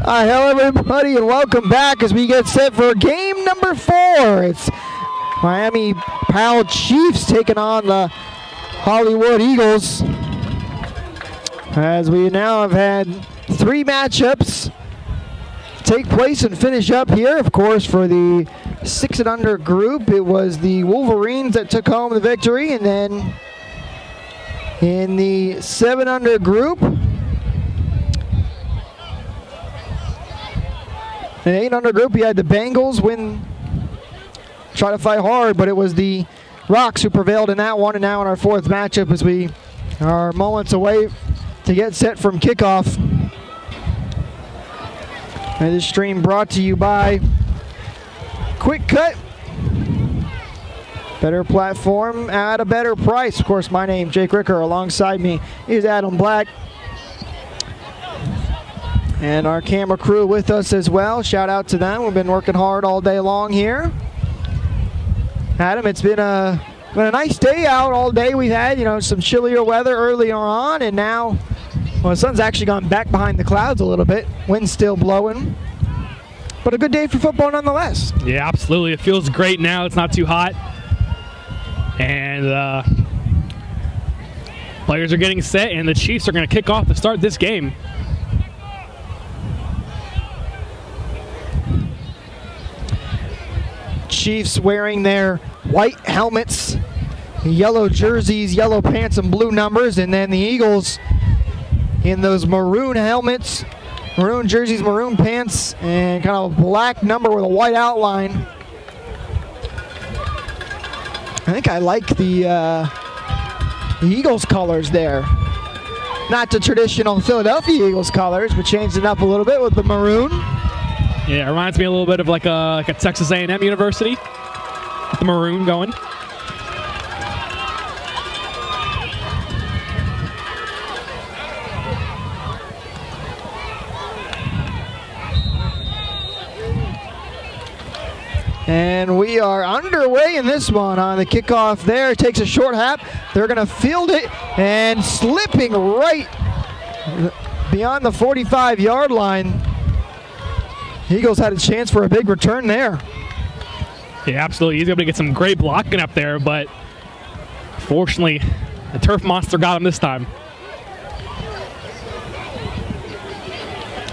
Hello everybody and welcome back as we get set for game number 4. It's Miami Powell Chiefs taking on the Hollywood Eagles. As we now have had 3 matchups take place and finish up here. Of course, for the 6 and under group, it was the Wolverines that took home the victory, and then in the 7 under group, in the 8 under group, we had the Bengals try to fight hard, but it was the Rocks who prevailed in that one. And now in our 4th matchup, as we are moments away to get set from kickoff. And this stream brought to you by Quick Cut. Better platform at a better price. Of course, my name, Jake Ricker. Alongside me is Adam Black. And our camera crew with us as well. Shout out to them. We've been working hard all day long here. Adam, it's been a nice day out all day. We've had, some chillier weather earlier on, and now, well, the sun's actually gone back behind the clouds a little bit. Wind's still blowing. But a good day for football nonetheless. Yeah, absolutely. It feels great now. It's not too hot. And players are getting set, and the Chiefs are going to kick off to start this game. Chiefs wearing their white helmets, yellow jerseys, yellow pants, and blue numbers. And then the Eagles in those maroon helmets, maroon jerseys, maroon pants, and kind of a black number with a white outline. I think I like the Eagles colors there. Not the traditional Philadelphia Eagles colors, but changed it up a little bit with the maroon. Yeah, it reminds me a little bit of like a Texas A&M University. With the maroon going. And we are underway in this one on the kickoff there. It takes a short hop. They're going to field it, and slipping right beyond the 45-yard line. Eagles had a chance for a big return there. Yeah, absolutely. He's able to get some great blocking up there, but fortunately, the turf monster got him this time.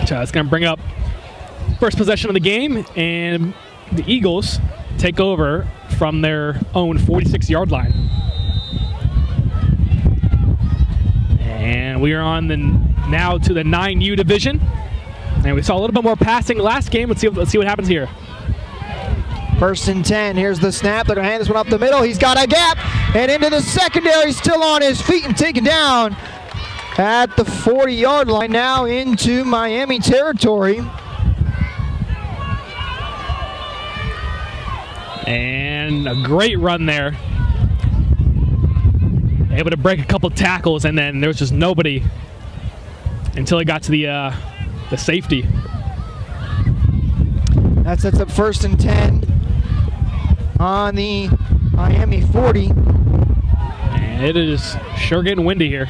So it's going to bring up first possession of the game, and the Eagles take over from their own 46-yard line. And we are on now to the 9U division. And we saw a little bit more passing last game. Let's see what happens here. 1st and 10. Here's the snap. They're going to hand this one up the middle. He's got a gap. And into the secondary. Still on his feet and taken down at the 40-yard line. Now into Miami territory. And a great run there. Able to break a couple tackles, and then there was just nobody until he got to the safety. That sets up 1st and 10 on the Miami 40. And it is sure getting windy here.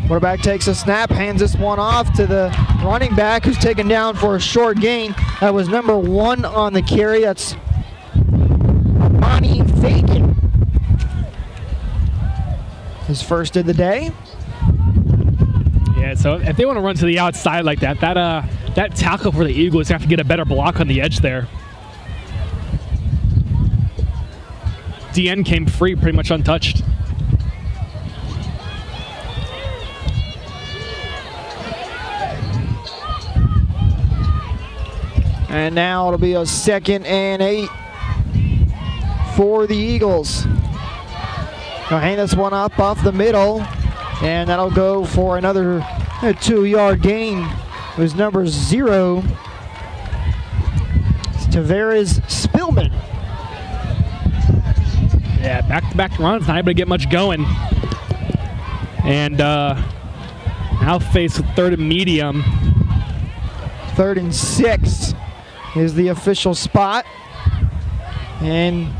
Quarterback takes a snap, hands this one off to the running back, who's taken down for a short gain. That was number 1 on the carry. That's Monty Fagan. His first of the day. Yeah, so if they want to run to the outside like that tackle for the Eagles have to get a better block on the edge there. DN came free, pretty much untouched. And now it'll be a 2nd and 8 for the Eagles. They'll hand this one up off the middle, and that'll go for another 2-yard gain. It was number 0. It's Tavares Spillman. Yeah, back-to-back runs, not able to get much going. And now face 3rd and medium. 3rd and 6 is the official spot. And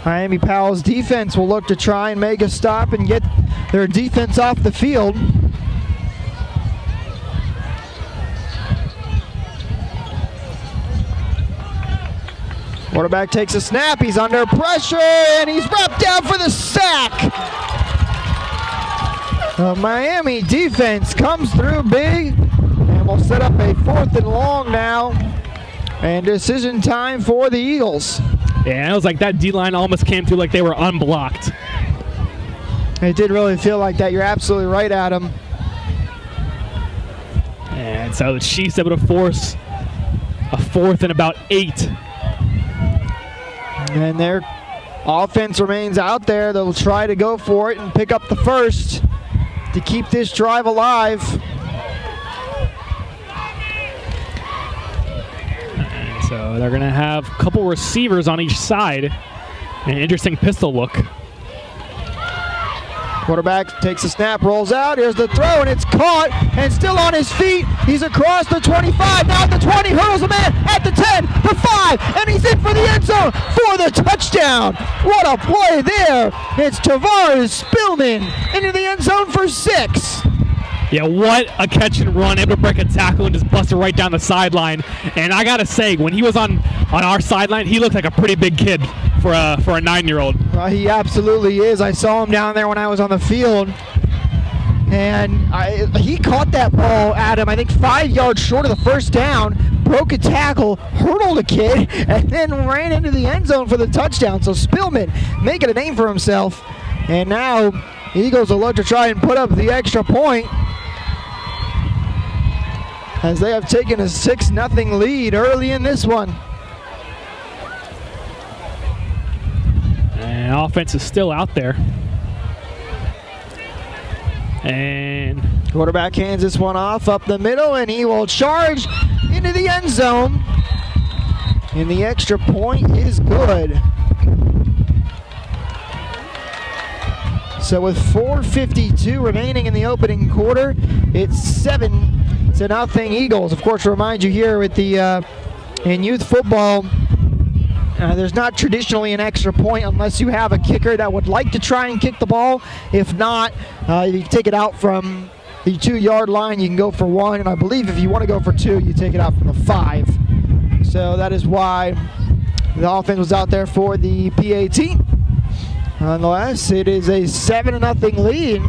Miami Powell's defense will look to try and make a stop and get their defense off the field. Quarterback takes a snap. He's under pressure, and he's wrapped down for the sack. The Miami defense comes through big, and will set up a 4th and long now. And decision time for the Eagles. Yeah, it was like that D-line almost came through like they were unblocked. It did really feel like that. You're absolutely right, Adam. And so the Chiefs able to force a 4th and about 8. And their offense remains out there. They'll try to go for it and pick up the first to keep this drive alive. And so they're going to have a couple receivers on each side. An interesting pistol look. Quarterback takes a snap, rolls out. Here's the throw, and it's caught, and still on his feet. He's across the 25, now at the 20, hurdles a man at the 10, the 5, and he's in for the end zone for the touchdown. What a play there. It's Tavares Spillman into the end zone for 6. Yeah, what a catch and run, able to break a tackle and just bust it right down the sideline. And I gotta say, when he was on our sideline, he looked like a pretty big kid for a 9-year-old. He absolutely is. I saw him down there when I was on the field. And he caught that ball, Adam, I think 5 yards short of the first down, broke a tackle, hurdled a kid, and then ran into the end zone for the touchdown. So Spillman making a name for himself. And now the Eagles will look to try and put up the extra point, as they have taken a 6-0 lead early in this one. And offense is still out there. And quarterback hands this one off up the middle, and he will charge into the end zone. And the extra point is good. So with 4:52 remaining in the opening quarter, it's 7-0 Eagles. Of course, remind you here with the in youth football, there's not traditionally an extra point unless you have a kicker that would like to try and kick the ball. If not, you take it out from the 2-yard line. You can go for 1, and I believe if you want to go for 2, you take it out from the 5. So that is why the offense was out there for the PAT. Nonetheless, it is a 7-0 lead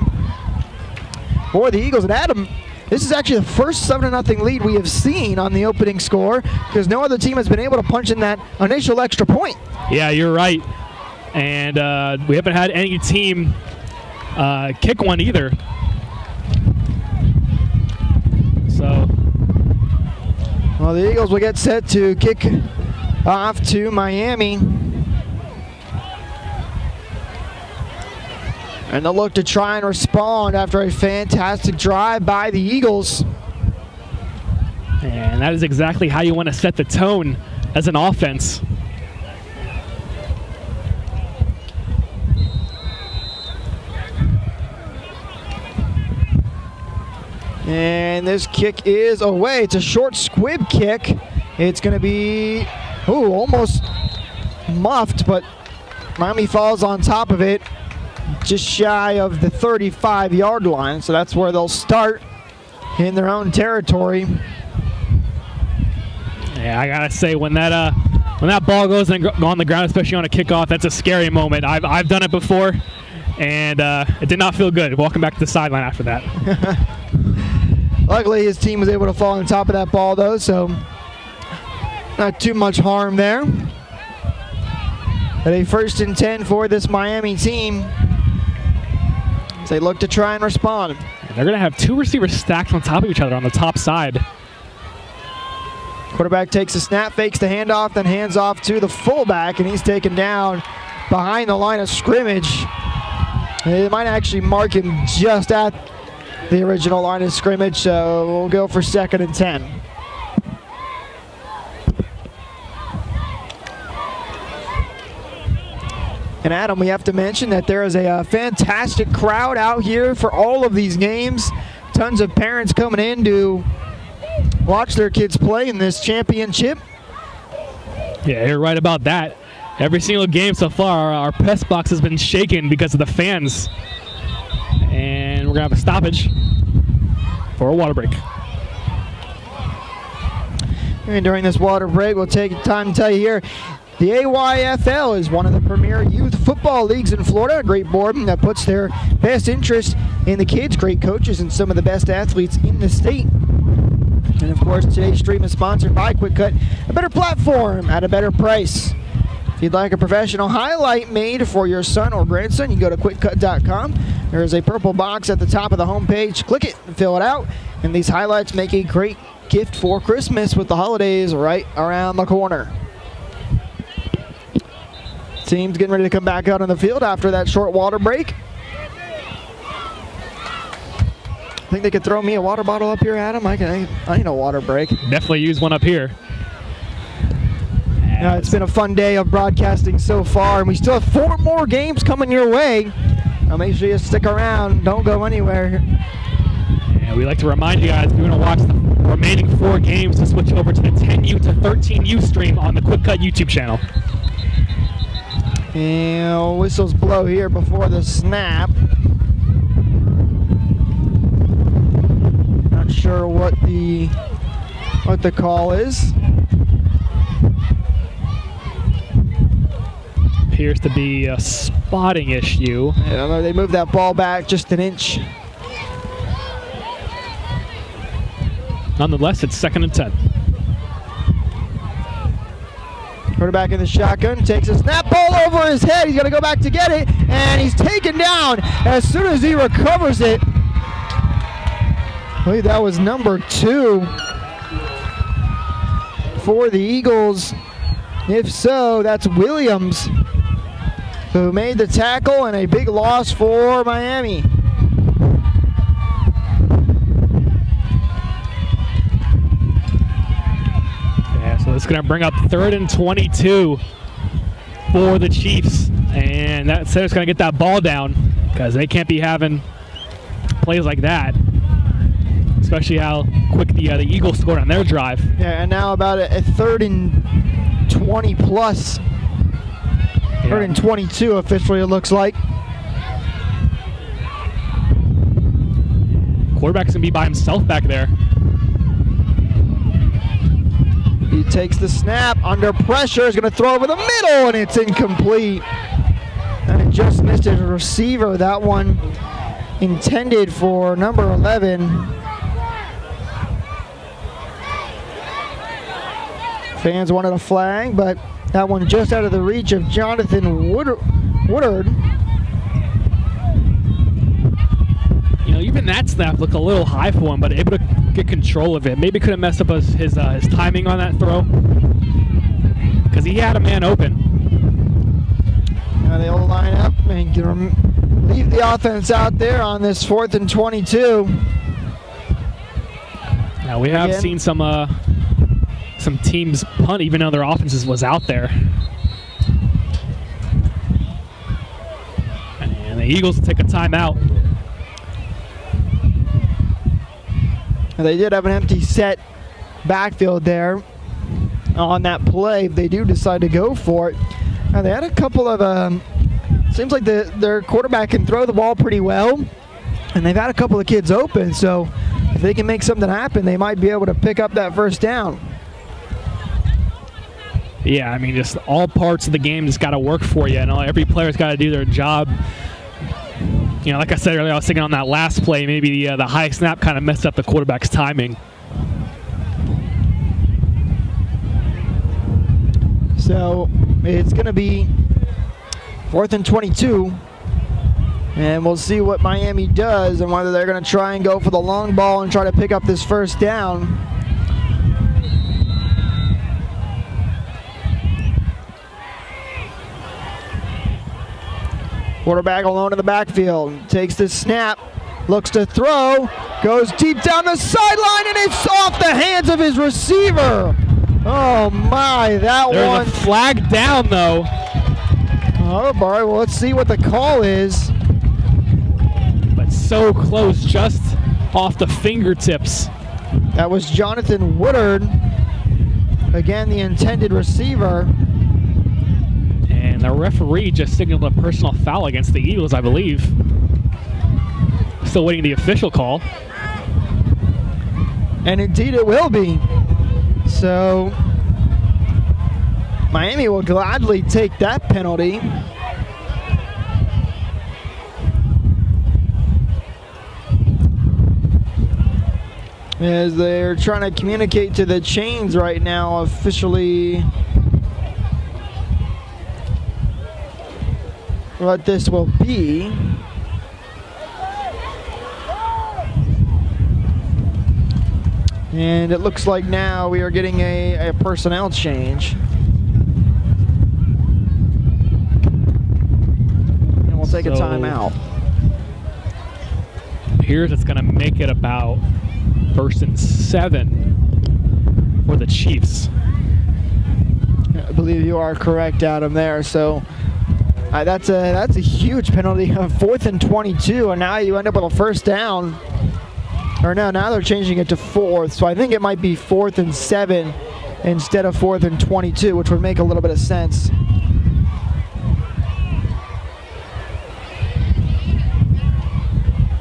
for the Eagles. And Adam, this is actually the first 7-0 lead we have seen on the opening score, because no other team has been able to punch in that initial extra point. Yeah, you're right. And we haven't had any team kick one either. So, well, the Eagles will get set to kick off to Miami. And they'll look to try and respond after a fantastic drive by the Eagles. And that is exactly how you want to set the tone as an offense. And this kick is away. It's a short squib kick. It's going to be, almost muffed, but Miami falls on top of it, just shy of the 35-yard line. So that's where they'll start in their own territory. Yeah, I gotta say, when that ball goes and go on the ground, especially on a kickoff, that's a scary moment. I've done it before, and it did not feel good walking back to the sideline after that. Luckily, his team was able to fall on top of that ball, though, so not too much harm there. But a 1st and 10 for this Miami team as they look to try and respond. And they're going to have 2 receivers stacked on top of each other on the top side. Quarterback takes a snap, fakes the handoff, then hands off to the fullback, and he's taken down behind the line of scrimmage. They might actually mark him just at the original line of scrimmage, so we'll go for 2nd and 10. And Adam, we have to mention that there is a fantastic crowd out here for all of these games. Tons of parents coming in to watch their kids play in this championship. Yeah, you're right about that. Every single game so far, our press box has been shaken because of the fans. And we're going to have a stoppage for a water break. And during this water break, we'll take time to tell you here, The AYFL is one of the premier youth football leagues in Florida, a great board that puts their best interest in the kids, great coaches, and some of the best athletes in the state. And of course, today's stream is sponsored by Quick Cut, a better platform at a better price. If you'd like a professional highlight made for your son or grandson, you can go to quickcut.com. There is a purple box at the top of the homepage. Click it and fill it out. And these highlights make a great gift for Christmas with the holidays right around the corner. Team's getting ready to come back out on the field after that short water break. Think they could throw me a water bottle up here, Adam? I need a water break. Definitely use one up here. It's been a fun day of broadcasting so far, and we still have 4 more games coming your way. Now make sure you stick around. Don't go anywhere. And we like to remind you guys, if you want to watch the remaining 4 games, to switch over to the 10U to 13U stream on the Quick Cut YouTube channel. And whistles blow here before the snap. Not sure what the call is. Appears to be a spotting issue. Yeah, they moved that ball back just an inch. Nonetheless, it's 2nd and 10. Quarterback in the shotgun, takes a snap, ball over his head. He's going to go back to get it, and he's taken down as soon as he recovers it. I believe that was number 2 for the Eagles. If so, that's Williams, who made the tackle, and a big loss for Miami. So it's going to bring up 3rd and 22 for the Chiefs. And that said, it's going to get that ball down because they can't be having plays like that, especially how quick the Eagles scored on their drive. Yeah, and now about a 3rd and 20 plus. 3rd and 22 officially, it looks like. Quarterback's going to be by himself back there. He takes the snap, under pressure, is going to throw over the middle, and it's incomplete. And it just missed his receiver. That one intended for number 11. Fans wanted a flag, but that one just out of the reach of Jonathan Woodard. You know, even that snap looked a little high for him, but able to get control of it. Maybe could have messed up his timing on that throw because he had a man open. Now they'll line up and leave the offense out there on this 4th and 22. Now we have seen some teams punt even though their offenses was out there. And the Eagles will take a timeout. They did have an empty set backfield there on that play. They do decide to go for it. Now they had a couple of, seems like their quarterback can throw the ball pretty well, and they've had a couple of kids open, so if they can make something happen, they might be able to pick up that first down. Yeah, I mean, just all parts of the game just got to work for you. Every player's got to do their job. You know, like I said earlier, I was thinking on that last play, maybe the high snap kind of messed up the quarterback's timing. So it's going to be 4th and 22, and we'll see what Miami does and whether they're going to try and go for the long ball and try to pick up this first down. Quarterback alone in the backfield, takes the snap, looks to throw, goes deep down the sideline, and it's off the hands of his receiver. Oh my, that There's one. a flag down though. All right, well, let's see what the call is. But so close, just off the fingertips. That was Jonathan Woodard, again the intended receiver. And the referee just signaled a personal foul against the Eagles, I believe. Still waiting the official call. And indeed it will be. So Miami will gladly take that penalty. As they're trying to communicate to the chains right now officially what this will be. And it looks like now we are getting a personnel change. And we'll take a timeout. Here's it's going to make it about 1st and 7 for the Chiefs. I believe you are correct, Adam, there. So that's a huge penalty of 4th and 22, and now you end up with a first down. Or no, now they're changing it to 4th, so I think it might be 4th and 7 instead of 4th and 22, which would make a little bit of sense.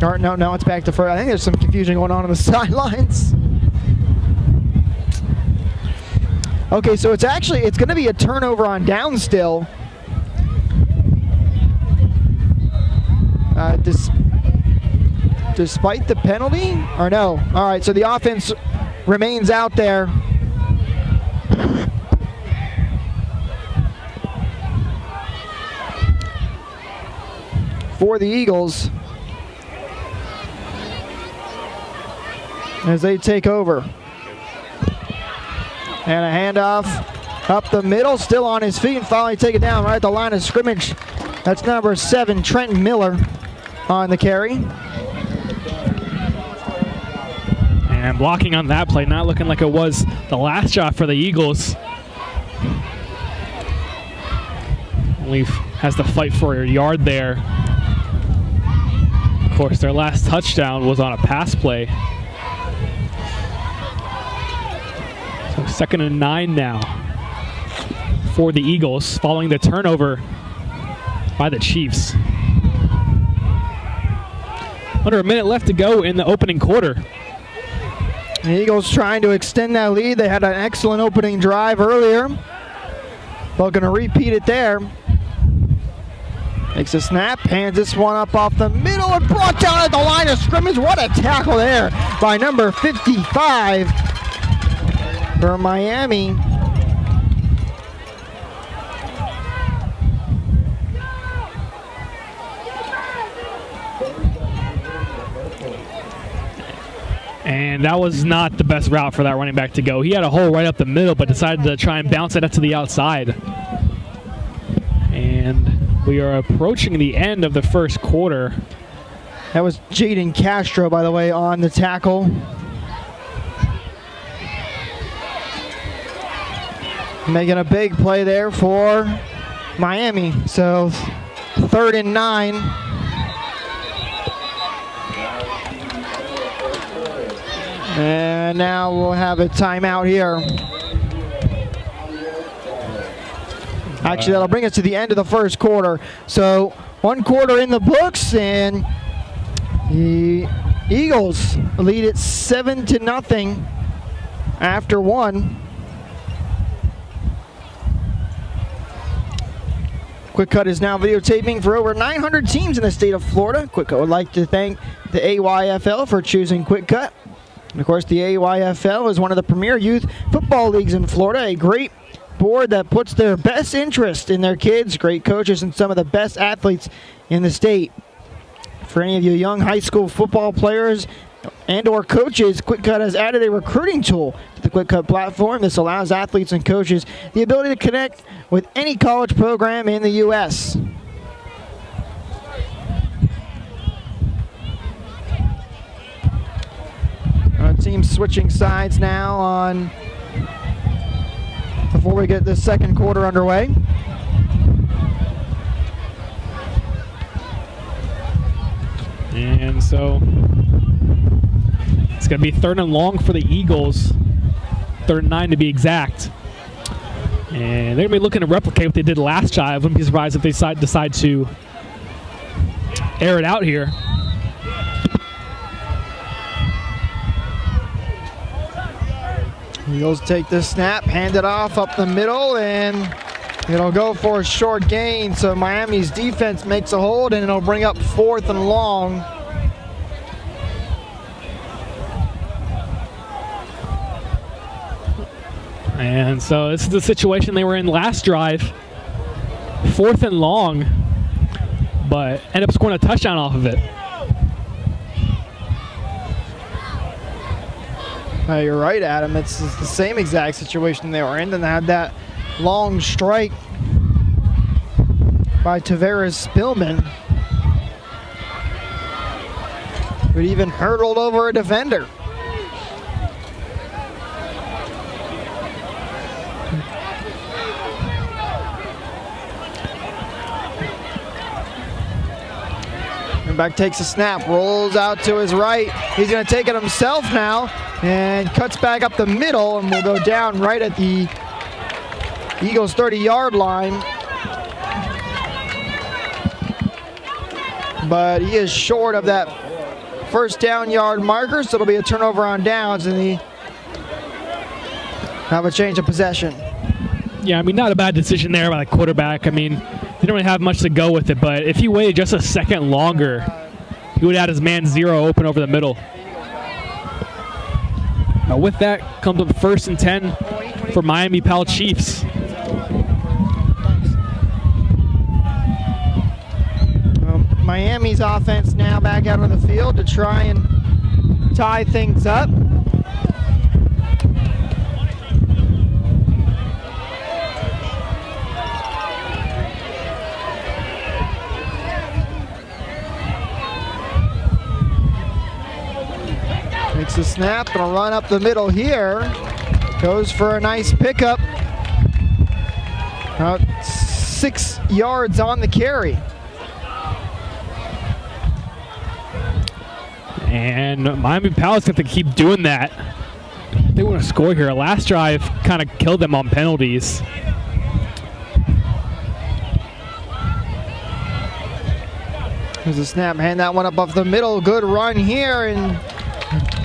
Or no, now it's back to 1st. I think there's some confusion going on the sidelines. Okay, so it's going to be a turnover on down still. Despite the penalty? Or no? All right, so the offense remains out there. For the Eagles. As they take over. And a handoff up the middle, still on his feet, and finally take it down right at the line of scrimmage. That's number 7, Trent Miller, on the carry. And blocking on that play, not looking like it was the last shot for the Eagles. Leaf has to fight for a yard there. Of course, their last touchdown was on a pass play. So 2nd and 9 now for the Eagles, following the turnover by the Chiefs. Under a minute left to go in the opening quarter. The Eagles trying to extend that lead. They had an excellent opening drive earlier. They're going to repeat it there. Makes a snap, hands this one up off the middle and brought down at the line of scrimmage. What a tackle there by number 55 for Miami. And that was not the best route for that running back to go. He had a hole right up the middle, but decided to try and bounce it up to the outside. And we are approaching the end of the first quarter. That was Jaden Castro, by the way, on the tackle. Making a big play there for Miami. So 3rd and 9. And now we'll have a timeout here. Actually, that'll bring us to the end of the first quarter. So 1 quarter in the books, and the Eagles lead it 7-0 after 1. Quick Cut is now videotaping for over 900 teams in the state of Florida. Quick Cut would like to thank the AYFL for choosing Quick Cut. And of course, the AYFL is one of the premier youth football leagues in Florida, a great board that puts their best interest in their kids, great coaches, and some of the best athletes in the state. For any of you young high school football players and or coaches, Quick Cut has added a recruiting tool to the Quick Cut platform. This allows athletes and coaches the ability to connect with any college program in the U.S. Teams switching sides now on before we get this second quarter underway. And so it's going to be 3rd and long for the Eagles. 3rd and 9 to be exact. And they're going to be looking to replicate what they did last drive. I wouldn't be surprised if they decide to air it out here. Eagles take this snap, hand it off up the middle, and it'll go for a short gain. So Miami's defense makes a hold, and it'll bring up 4th and long. And so this is the situation they were in last drive. 4th and long, but end up scoring a touchdown off of it. You're right, Adam. It's the same exact situation they were in, and they had that long strike by Tavares Spillman. Who even hurdled over a defender. Back takes a snap, rolls out to his right. He's going to take it himself now and cuts back up the middle and will go down right at the Eagles 30-yard line. But he is short of that first down yard marker, so it'll be a turnover on downs, and he have a change of possession. Yeah, I mean, not a bad decision there by the quarterback. I mean, he didn't really have much to go with it, but if he waited just a second longer, he would have had his man 0 open over the middle. Now with that comes up 1st and 10 for Miami Pal Chiefs. Miami's offense now back out on the field to try and tie things up. Takes a snap and a run up the middle here. Goes for a nice pickup. About 6 yards on the carry. And Miami Palace have to keep doing that. They want to score here. Last drive kind of killed them on penalties. There's a snap, hand that one up off the middle. Good run here, and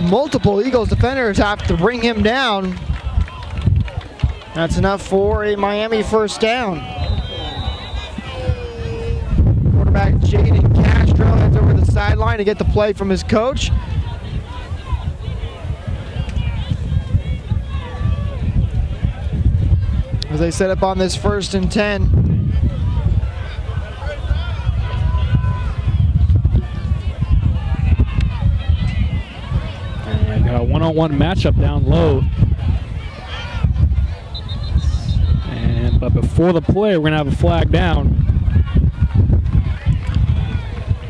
multiple Eagles defenders have to bring him down. That's enough for a Miami first down. Quarterback Jaden Castro heads over the sideline to get the play from his coach. As they set up on this 1st and 10. Got a one-on-one matchup down low. But before the play, we're going to have a flag down.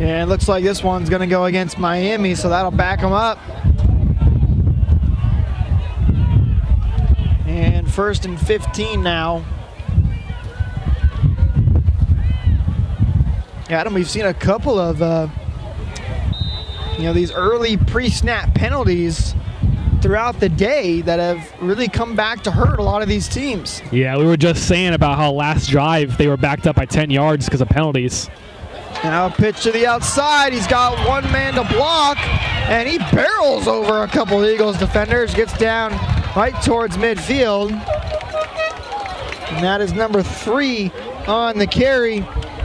Yeah, it looks like this one's going to go against Miami, so that'll back them up. And 1st and 15 now. Adam, we've seen a couple of these early pre-snap penalties throughout the day that have really come back to hurt a lot of these teams. Yeah, we were just saying about how last drive they were backed up by 10 yards because of penalties. Now a pitch to the outside. He's got one man to block, and he barrels over a couple Eagles defenders, gets down right towards midfield. And that is number 3 on the carry.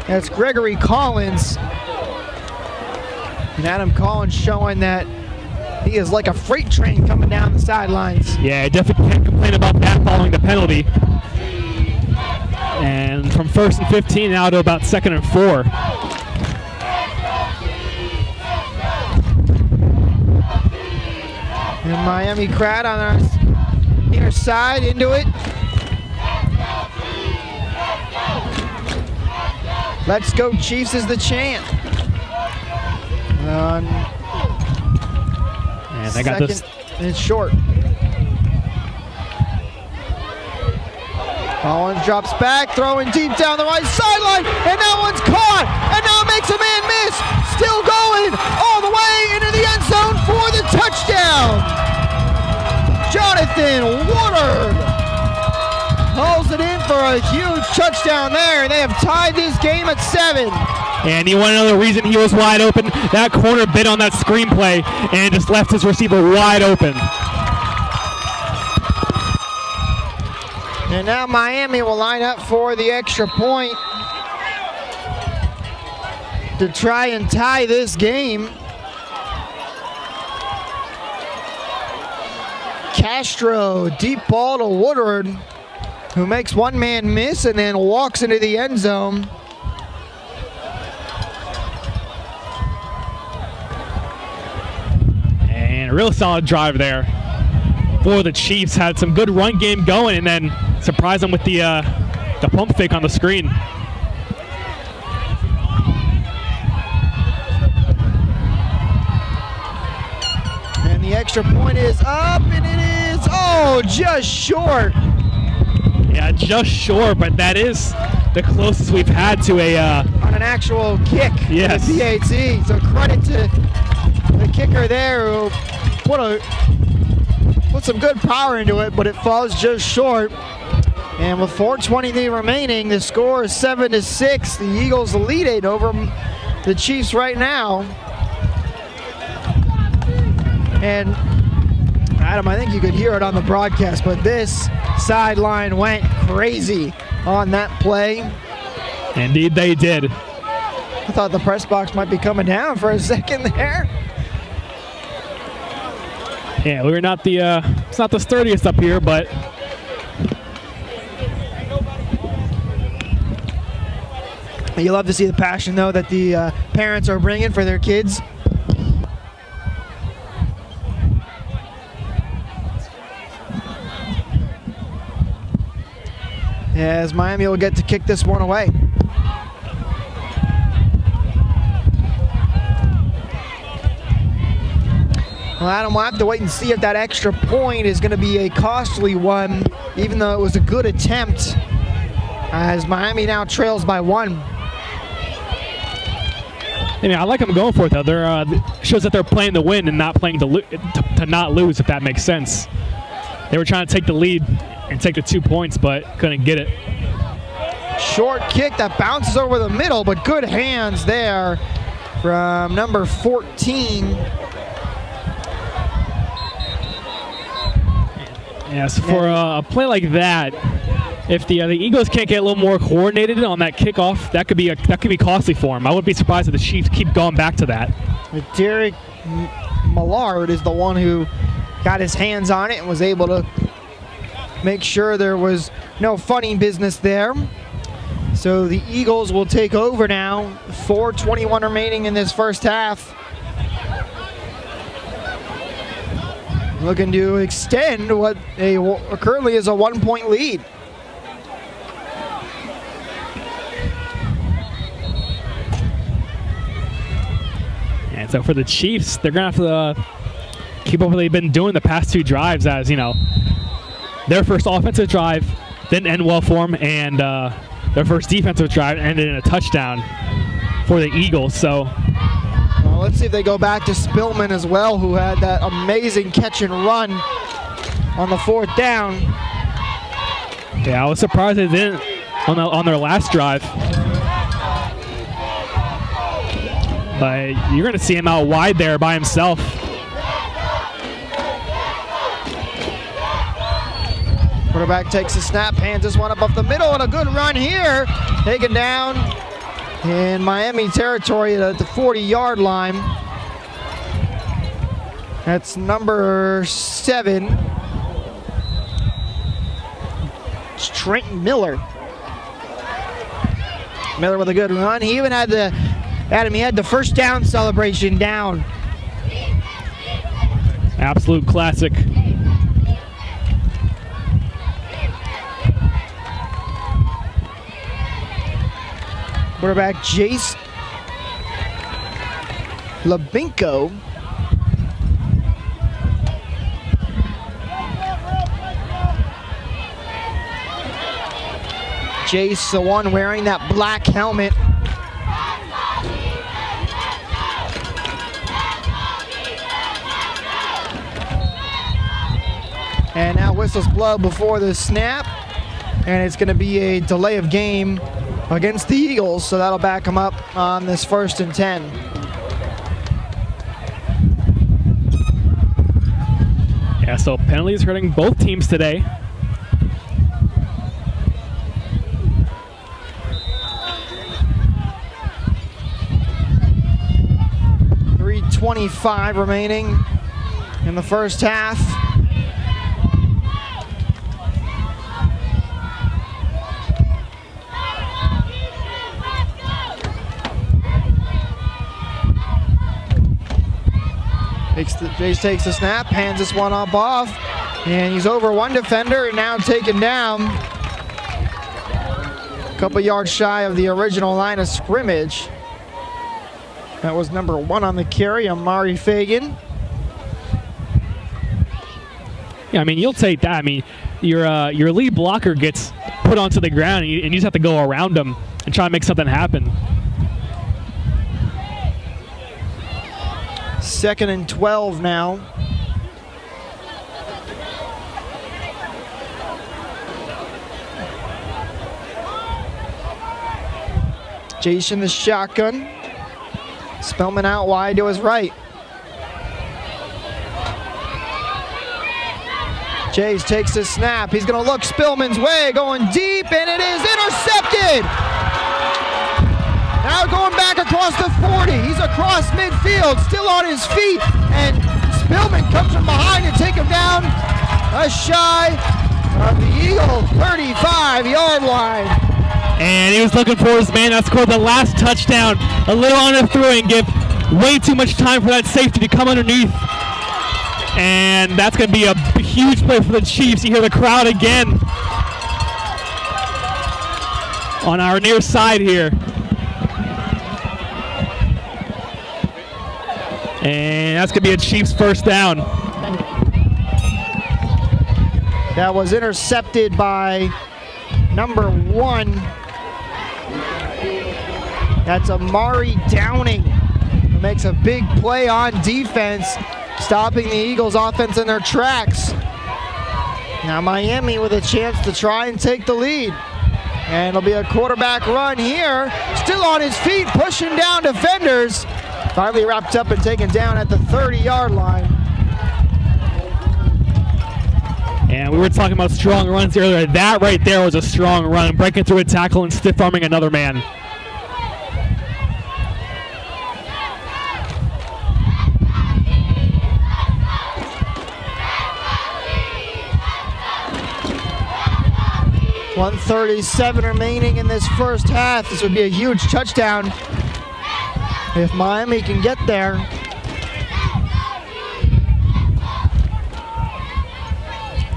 That's Gregory Collins. And Adam Collins showing that he is like a freight train coming down the sidelines. Yeah, definitely can't complain about that following the penalty. And from 1st and 15 now to about 2nd and 4. And Miami crowd on our near side into it. Let's go Chiefs is the chant. And I got this. And it's short. Collins drops back, throwing deep down the right sideline, and that one's caught, and now makes a man miss. Still going all the way into the end zone for the touchdown. Jonathan Woodard hauls it in for a huge touchdown there, and they have tied this game at 7. And you want to know the reason he was wide open? That corner bit on that screenplay and just left his receiver wide open. And now Miami will line up for the extra point to try and tie this game. Castro, deep ball to Woodward, who makes one man miss and then walks into the end zone. And a real solid drive there for the Chiefs. Had some good run game going and then surprised them with the pump fake on the screen. And the extra point is up, and it is, just short. Yeah, just short, but that is the closest we've had to a... on an actual kick. Yes. The PAT. So credit to the kicker there who put some good power into it, but it falls just short. And with 4:20 remaining, the score is 7-6. The Eagles lead it over the Chiefs right now. And Adam, I think you could hear it on the broadcast, but this sideline went crazy on that play. Indeed they did. I thought the press box might be coming down for a second there. Yeah, we're not the it's not the sturdiest up here, but you love to see the passion though that the parents are bringing for their kids. As Miami will get to kick this one away. Well, Adam, we'll have to wait and see if that extra point is going to be a costly one, even though it was a good attempt, as Miami now trails by 1. I like them going for it, though. They're shows that they're playing to win and not playing to not lose, if that makes sense. They were trying to take the lead and take the 2 points, but couldn't get it. Short kick that bounces over the middle, but good hands there from number 14. Yes, for a play like that, if the Eagles can't get a little more coordinated on that kickoff, that could be costly for them. I wouldn't be surprised if the Chiefs keep going back to that. Derek Millard is the one who got his hands on it and was able to make sure there was no funny business there. So the Eagles will take over now. 4:21 remaining in this first half. Looking to extend what currently is a 1-point lead. And so for the Chiefs, they're going to have to keep up what they've been doing the past 2 drives, as, their first offensive drive didn't end well for them, and their first defensive drive ended in a touchdown for the Eagles. So let's see if they go back to Spillman as well, who had that amazing catch and run on the 4th down. Yeah, I was surprised they didn't on their last drive. But you're going to see him out wide there by himself. Quarterback takes a snap, hands this one up the middle, and a good run here. Taken down in Miami territory at the 40-yard line. That's number 7. It's Trent Miller. Miller with a good run. He even had the first down celebration down. Absolute classic. Quarterback Jace Labinko. Jace, the one wearing that black helmet. And now whistles blow before the snap. And it's going to be a delay of game against the Eagles, so that'll back them up on this 1st and 10. Yeah, so penalties hurting both teams today. 1:25 remaining in the first half. Jace takes the snap, hands this one up off, and he's over one defender and now taken down. A couple yards shy of the original line of scrimmage. That was number 1 on the carry, Amari Fagan. Yeah, I mean, you'll take that. I mean, your lead blocker gets put onto the ground, and you just have to go around him and try to make something happen. 2nd and 12 now. Jason the shotgun. Spellman out wide to his right. Jace takes the snap. He's going to look Spillman's way, going deep, and it is intercepted. Now going back across the 40. He's across midfield, still on his feet, and Spillman comes from behind to take him down shy of the Eagle 35-yard line. And he was looking for his man that scored the last touchdown. A little underthrew and give way too much time for that safety to come underneath. And that's going to be a huge play for the Chiefs. You hear the crowd again on our near side here. And that's going to be a Chiefs first down. That was intercepted by number 1. That's Amari Downing, who makes a big play on defense, stopping the Eagles' offense in their tracks. Now Miami with a chance to try and take the lead. And it'll be a quarterback run here. Still on his feet, pushing down defenders. Finally wrapped up and taken down at the 30-yard line. And we were talking about strong runs earlier. That right there was a strong run, breaking through a tackle and stiff-arming another man. .137 remaining in this first half. This would be a huge touchdown if Miami can get there.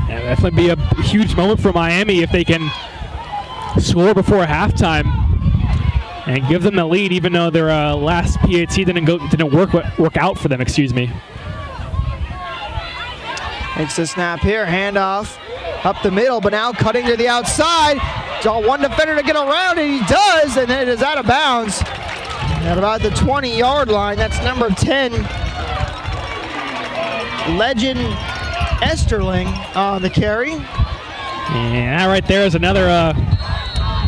Yeah, definitely be a huge moment for Miami if they can score before halftime and give them the lead, even though their last PAT didn't work out for them. Excuse me. Makes the snap here, handoff up the middle, but now cutting to the outside. Got one defender to get around, and he does, and it is out of bounds at about the 20-yard line. That's number 10, Legend Esterling on the carry. And that right there is another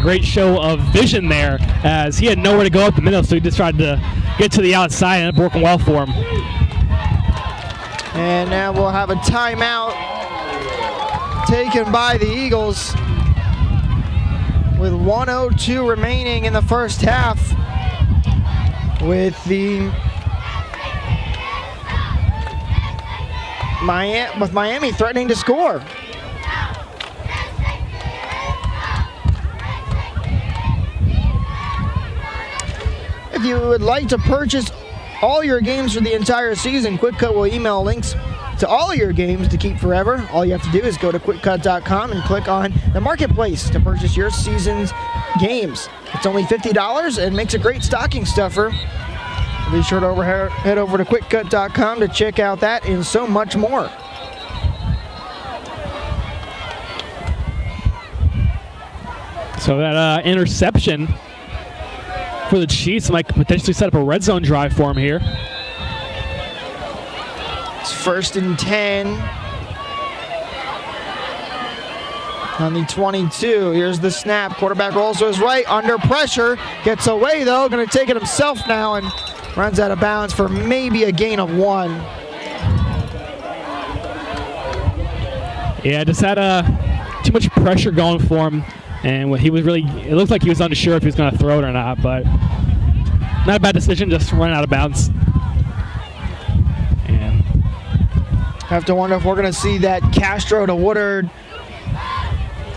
great show of vision there, as he had nowhere to go up the middle, so he just tried to get to the outside, and it worked well for him. And now we'll have a timeout taken by the Eagles with 1:02 remaining in the first half, with Miami threatening to score. If you would like to purchase all your games for the entire season, QuickCut will email links to all your games to keep forever. All you have to do is go to quickcut.com and click on the marketplace to purchase your season's games. It's only $50 and makes a great stocking stuffer. Be sure to head over to quickcut.com to check out that and so much more. So that interception for the Chiefs might potentially set up a red zone drive for him here. It's 1st and 10 on the 22. Here's the snap. Quarterback rolls to his right, under pressure. Gets away though, going to take it himself now and runs out of bounds for maybe a gain of 1. Yeah, just had too much pressure going for him. And he was it looked like he was unsure if he was going to throw it or not, but not a bad decision, just running out of bounds. Have to wonder if we're going to see that Castro to Woodard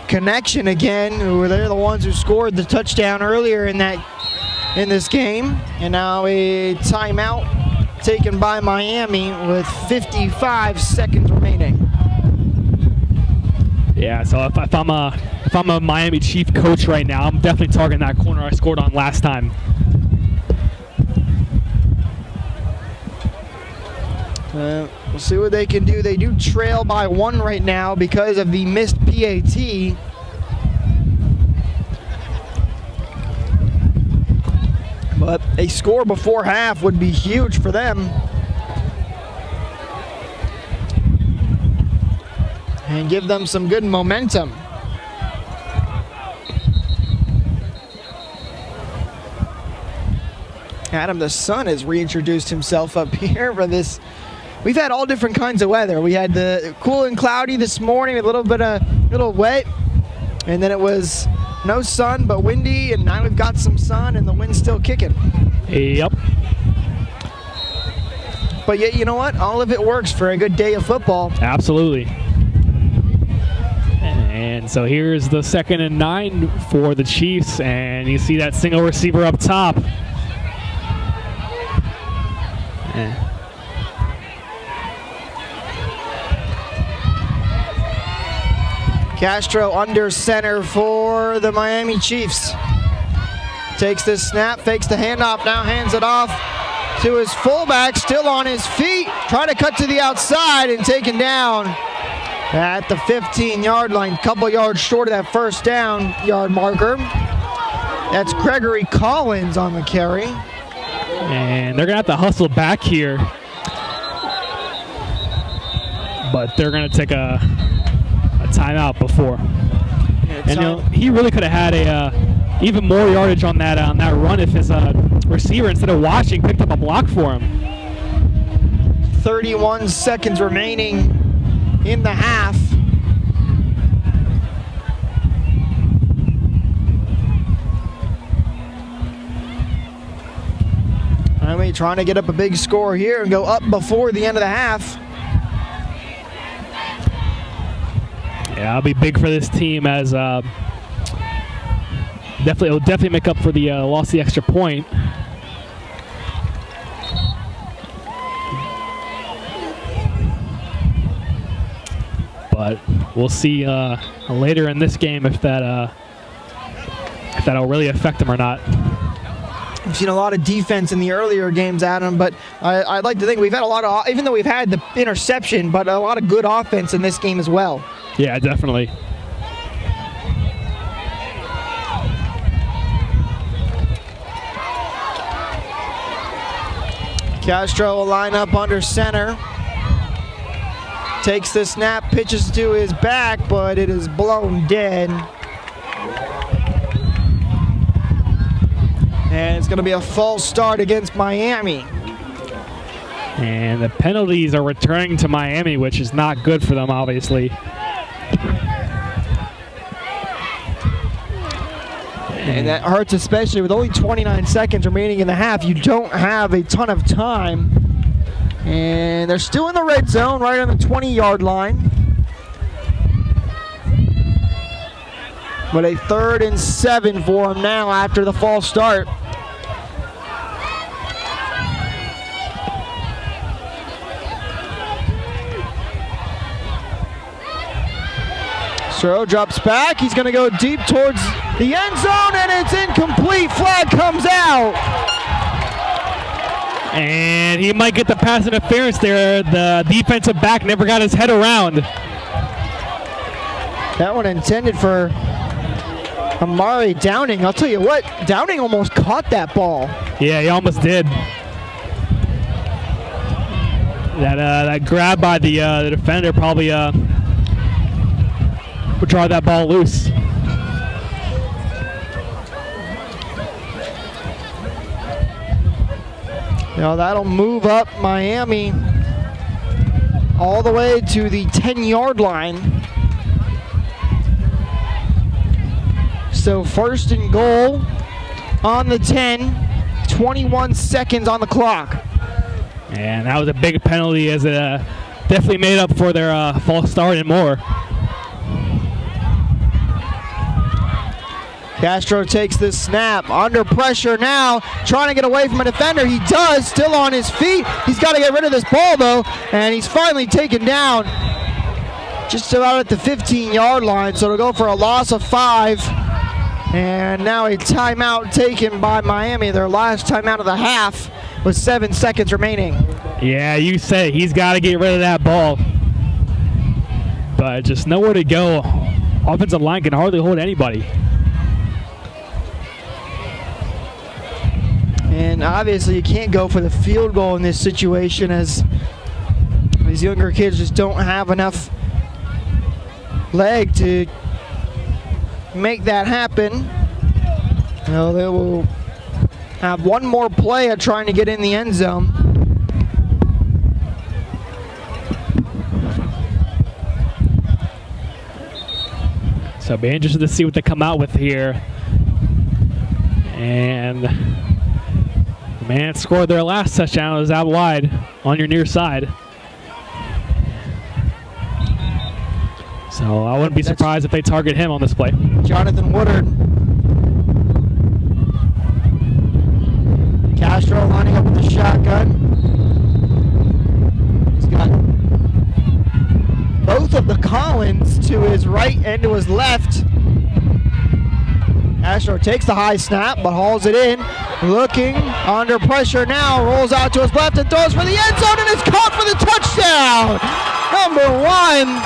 connection again. They're the ones who scored the touchdown earlier in this game. And now a timeout taken by Miami with 55 seconds remaining. Yeah, so if I'm a Miami Chief coach right now, I'm definitely targeting that corner I scored on last time. We'll see what they can do. They do trail by 1 right now because of the missed PAT. But a score before half would be huge for them. And give them some good momentum. Adam the Sun has reintroduced himself up here for this. We've had all different kinds of weather. We had the cool and cloudy this morning, a little wet, and then it was no sun but windy, and now we've got some sun and the wind's still kicking. Yep. But yet, you know what? All of it works for a good day of football. Absolutely. And so here's the 2nd and 9 for the Chiefs, and you see that single receiver up top. Castro under center for the Miami Chiefs. Takes this snap, fakes the handoff, now hands it off to his fullback, still on his feet, trying to cut to the outside and taken down at the 15-yard line, couple yards short of that first down yard marker. That's Gregory Collins on the carry. And they're going to have to hustle back here. But they're going to take a timeout before. And you know, he really could have had a even more yardage on that run if his receiver, instead of watching, picked up a block for him. 31 seconds remaining in the half. Miami trying to get up a big score here and go up before the end of the half. Yeah, it'll be big for this team as it'll definitely make up for the loss of the extra point. But we'll see later in this game if that'll really affect them or not. We've seen a lot of defense in the earlier games, Adam, but I'd like to think we've had a lot of, even though we've had the interception, but a lot of good offense in this game as well. Yeah, definitely. Castro will line up under center. Takes the snap, pitches to his back, but it is blown dead. And it's going to be a false start against Miami. And the penalties are returning to Miami, which is not good for them, obviously. And that hurts, especially with only 29 seconds remaining in the half. You don't have a ton of time. And they're still in the red zone, right on the 20-yard line. But a 3rd and 7 for them now after the false start. Soro drops back. He's going to go deep towards the end zone, and it's incomplete. Flag comes out. And he might get the pass interference there. The defensive back never got his head around. That one intended for Amari Downing. I'll tell you what, Downing almost caught that ball. Yeah, he almost did. That grab by the defender probably would draw that ball loose. Now that'll move up Miami all the way to the 10-yard line. So 1st and goal on the 10, 21 seconds on the clock. And that was a big penalty as the definitely made up for their false start and more. Castro takes this snap, under pressure now, trying to get away from a defender. He does, still on his feet. He's got to get rid of this ball though, and he's finally taken down just about at the 15-yard line, so it'll go for a loss of 5. And now a timeout taken by Miami, their last timeout of the half, with 7 seconds remaining. Yeah, you said it. He's got to get rid of that ball. But just nowhere to go. Offensive line can hardly hold anybody. And obviously you can't go for the field goal in this situation, as these younger kids just don't have enough leg to make that happen. You know, they will have one more play at trying to get in the end zone. So be interested to see what they come out with here. And the man that scored their last touchdown was out wide on your near side. So I wouldn't be surprised if they target him on this play. Jonathan Woodard. Castro lining up with the shotgun. He's got both of the Collins to his right and to his left. Castro takes the high snap but hauls it in. Looking under pressure now. Rolls out to his left and throws for the end zone and is caught for the touchdown. Number 1.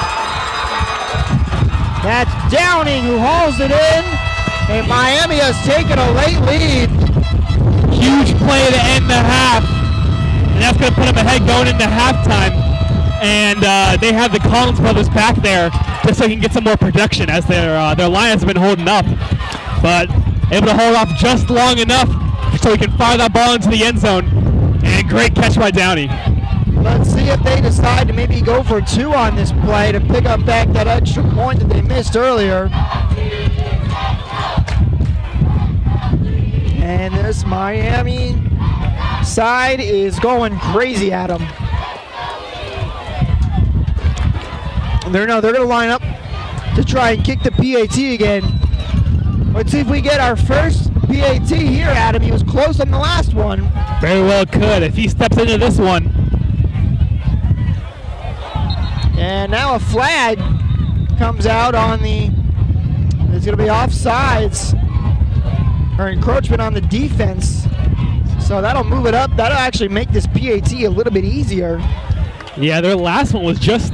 That's Downing who hauls it in, and Miami has taken a late lead. Huge play to end the half, and that's going to put them ahead going into halftime. And they have the Collins brothers back there just so he can get some more production, as their line has been holding up. But able to hold off just long enough so he can fire that ball into the end zone. And great catch by Downey. Let's see if they decide to maybe go for 2 on this play to pick up back that extra point that they missed earlier. And this Miami side is going crazy at them. They're going to line up to try and kick the PAT again. Let's see if we get our first PAT here, Adam. He was close on the last one. Very well could if he steps into this one. And now a flag comes out on the, it's going to be offsides, or encroachment on the defense. So that'll move it up. That'll actually make this PAT a little bit easier. Yeah, their last one was just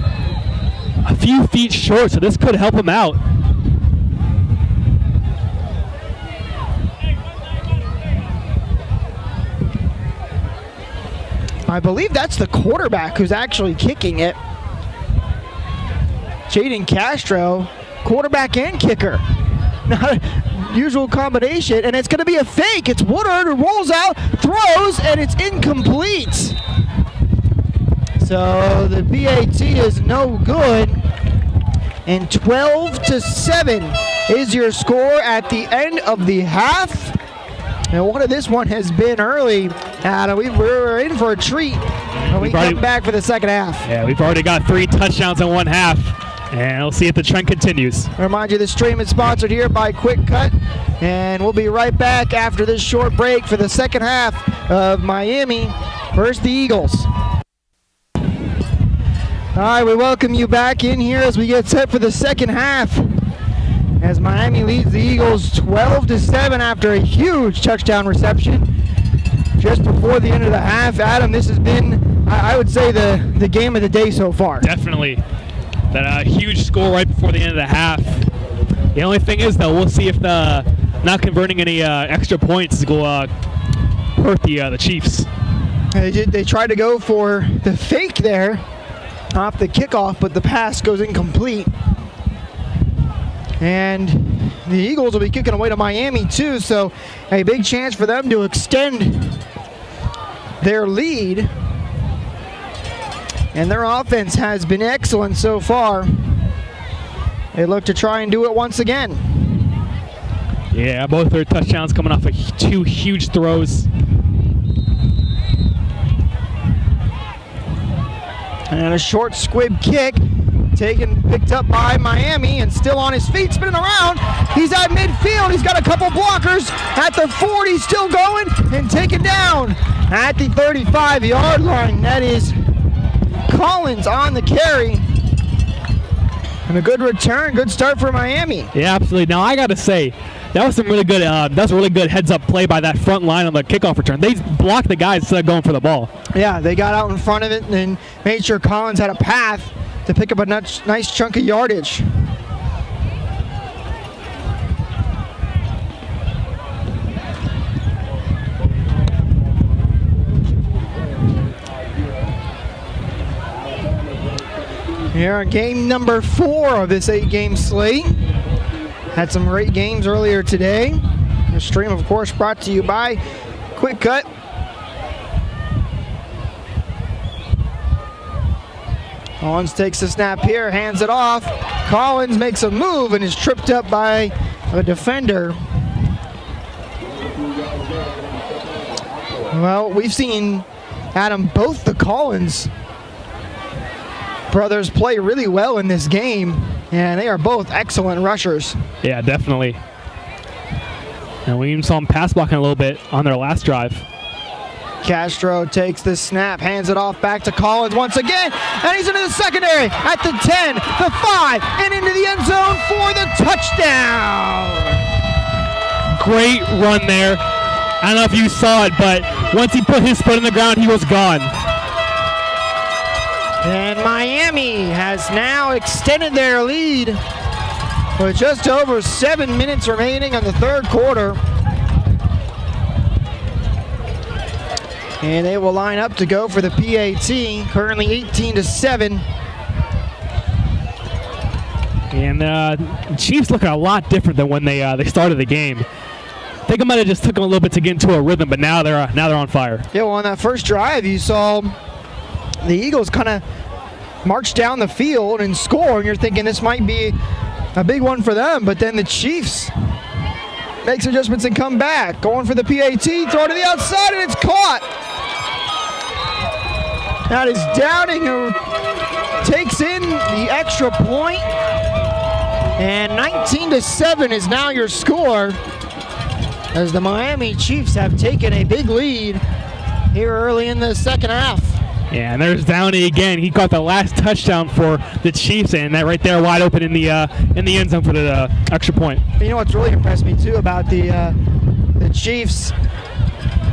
a few feet short, so this could help them out. I believe that's the quarterback who's actually kicking it. Jaden Castro, quarterback and kicker. Not a usual combination, and it's going to be a fake. It's Woodard who rolls out, throws, and it's incomplete. So the BAT is no good, and 12-7 is your score at the end of the half. And one of this one has been early, and we're in for a treat when we come back for the second half. Yeah, we've already got 3 touchdowns in one half, and we'll see if the trend continues. I remind you, this stream is sponsored here by Quick Cut, and we'll be right back after this short break for the second half of Miami versus the Eagles. All right, we welcome you back in here as we get set for the second half, as Miami leads the Eagles 12-7 after a huge touchdown reception just before the end of the half. Adam, this has been, I would say, the game of the day so far. Definitely. That huge score right before the end of the half. The only thing is, though, we'll see if the not converting any extra points will hurt the Chiefs. They tried to go for the fake there off the kickoff, but the pass goes incomplete. And the Eagles will be kicking away to Miami too, so a big chance for them to extend their lead. And their offense has been excellent so far. They look to try and do it once again. Yeah, both their touchdowns coming off of 2 huge throws. And a short squib kick picked up by Miami, and still on his feet, spinning around. He's at midfield. He's got a couple blockers at the 40, still going, and taken down at the 35-yard line. That is Collins on the carry. And a good return, good start for Miami. Yeah, absolutely. Now I got to say, that was some really good. That was a really good heads-up play by that front line on the kickoff return. They blocked the guys instead of going for the ball. Yeah, they got out in front of it and made sure Collins had a path to pick up a nice chunk of yardage. Here on game number 4 of this 8-game slate. Had some great games earlier today. The stream, of course, brought to you by Quick Cut. Collins takes the snap here, hands it off. Collins makes a move and is tripped up by a defender. Well, we've seen, Adam, both the Collins brothers play really well in this game, and they are both excellent rushers. Yeah, definitely. And we even saw them pass blocking a little bit on their last drive. Castro takes the snap, hands it off back to Collins once again, and he's into the secondary at the 10, the 5, and into the end zone for the touchdown. Great run there. I don't know if you saw it, but once he put his foot in the ground, he was gone. And Miami has now extended their lead with just over 7 minutes remaining on the third quarter. And they will line up to go for the PAT, currently 18-7. And the Chiefs looking a lot different than when they started the game. I think it might have just took them a little bit to get into a rhythm, but now they're on fire. Yeah, well, on that first drive, you saw the Eagles kind of march down the field and score, and you're thinking this might be a big one for them, but then the Chiefs makes adjustments and come back. Going for the PAT, throw to the outside, and it's caught. That is Downing, who takes in the extra point, and 19-7 is now your score, as the Miami Chiefs have taken a big lead here early in the second half. Yeah, and there's Downey again. He caught the last touchdown for the Chiefs, and that right there wide open in the end zone for the extra point. You know what's really impressed me too about the Chiefs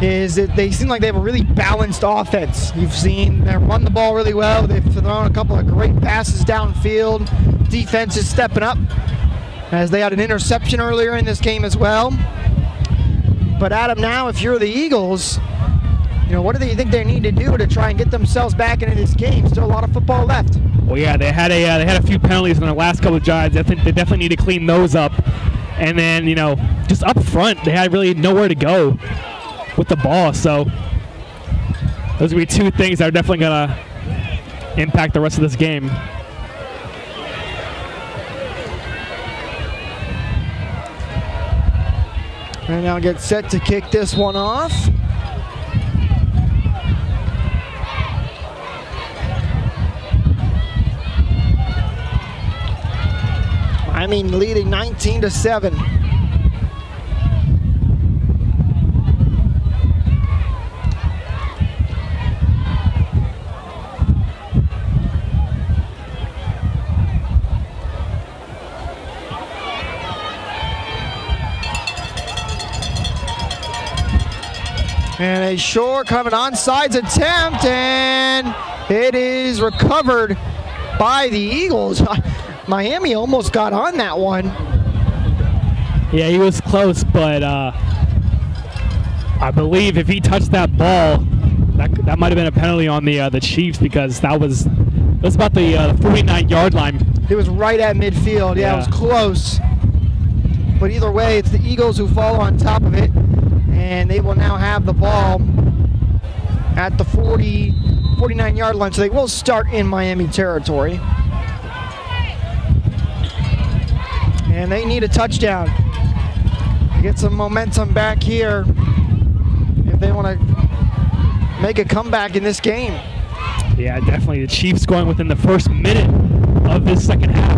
is that they seem like they have a really balanced offense. You've seen them run the ball really well. They've thrown a couple of great passes downfield. Defense is stepping up, as they had an interception earlier in this game as well. But Adam, now if you're the Eagles, you know, what do you think they need to do to try and get themselves back into this game? Still a lot of football left. Well, yeah, they had a few penalties in their last couple of drives. I think they definitely need to clean those up. And then, you know, just up front, they had really nowhere to go with the ball. So those would be two things that are definitely going to impact the rest of this game. And now get set to kick this one off. I mean, leading 19-7. And a short coming onside attempt, and it is recovered by the Eagles. Miami almost got on that one. Yeah, he was close, but I believe if he touched that ball, that might have been a penalty on the Chiefs, because it was about the 49-yard line. It was right at midfield. Yeah, it was close. But either way, it's the Eagles who fall on top of it, and they will now have the ball at the 49-yard line, so they will start in Miami territory. And they need a touchdown to get some momentum back here if they want to make a comeback in this game. Yeah, definitely. The Chiefs going within the first minute of this second half.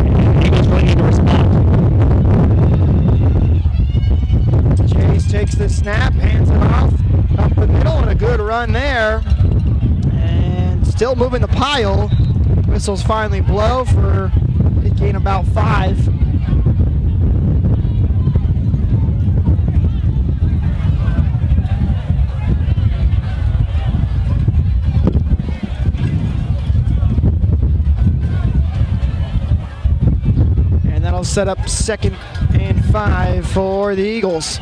And the Eagles really need to respond. Chase takes the snap, hands it off up the middle, and a good run there. And still moving the pile. Whistles finally blow for a gain about 5. And that'll set up 2nd and 5 for the Eagles.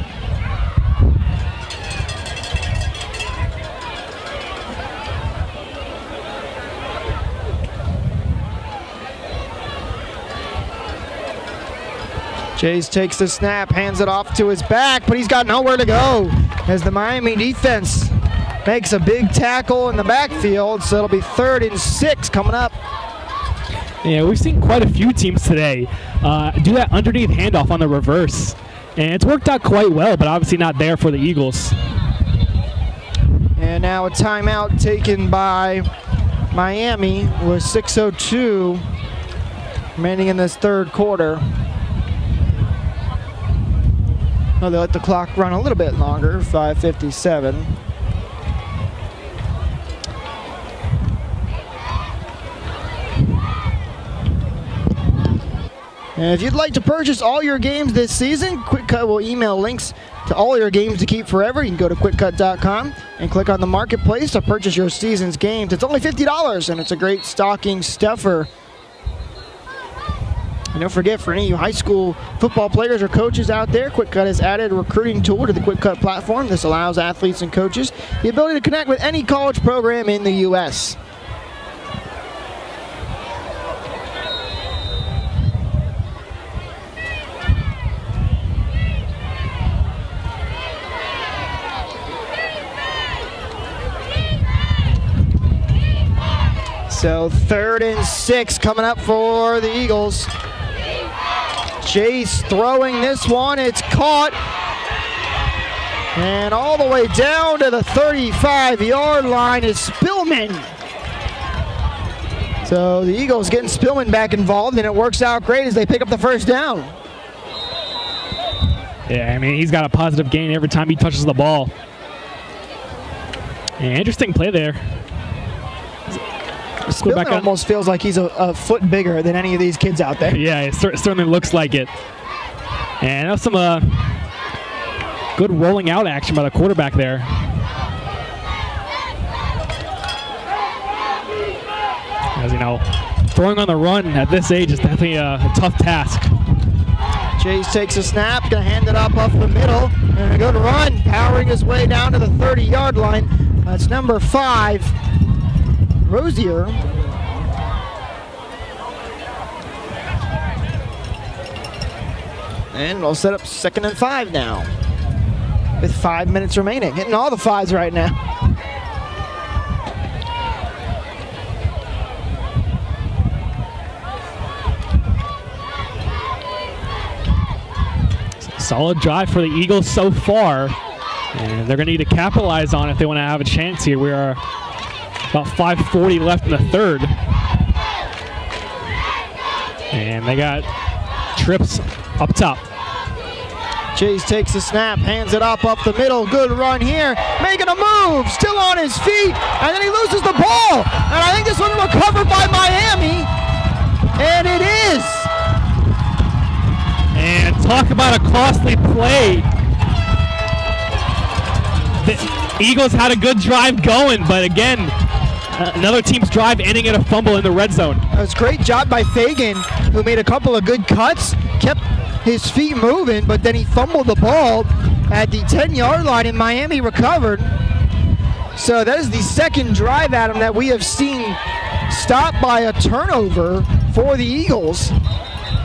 Chase takes the snap, hands it off to his back, but he's got nowhere to go as the Miami defense makes a big tackle in the backfield, so it'll be 3rd and 6 coming up. Yeah, we've seen quite a few teams today do that underneath handoff on the reverse, and it's worked out quite well, but obviously not there for the Eagles. And now a timeout taken by Miami with 6:02 remaining in this 3rd quarter. Oh, they let the clock run a little bit longer, 5:57. And if you'd like to purchase all your games this season, Quick Cut will email links to all your games to keep forever. You can go to quickcut.com and click on the marketplace to purchase your season's games. It's only $50, and it's a great stocking stuffer. And don't forget, for any of you high school football players or coaches out there, Quick Cut has added a recruiting tool to the Quick Cut platform. This allows athletes and coaches the ability to connect with any college program in the U.S. So 3rd and 6 coming up for the Eagles. Chase throwing this one. It's caught. And all the way down to the 35-yard line is Spillman. So the Eagles getting Spillman back involved, and it works out great as they pick up the 1st down. Yeah, I mean, he's got a positive gain every time he touches the ball. Yeah, interesting play there. Spillman almost feels like he's a foot bigger than any of these kids out there. Yeah, it certainly looks like it. And that's some good rolling out action by the quarterback there. As you know, throwing on the run at this age is definitely a tough task. Chase takes a snap, gonna hand it up the middle, and a good run, powering his way down to the 30-yard line. That's number 5. Rosier. And it'll set up 2nd and 5 now with 5 minutes remaining. Hitting all the 5s right now. Solid drive for the Eagles so far, and they're going to need to capitalize on it if they want to have a chance here. We are about 5:40 left in the 3rd. And they got trips up top. Chase takes the snap, hands it up the middle. Good run here, making a move, still on his feet, and then he loses the ball. And I think this one recovered by Miami, and it is. And talk about a costly play. The Eagles had a good drive going, but again, another team's drive ending in a fumble in the red zone. It was a great job by Fagan, who made a couple of good cuts, kept his feet moving, but then he fumbled the ball at the 10-yard line, and Miami recovered. So that is the 2nd drive, Adam, that we have seen stopped by a turnover for the Eagles.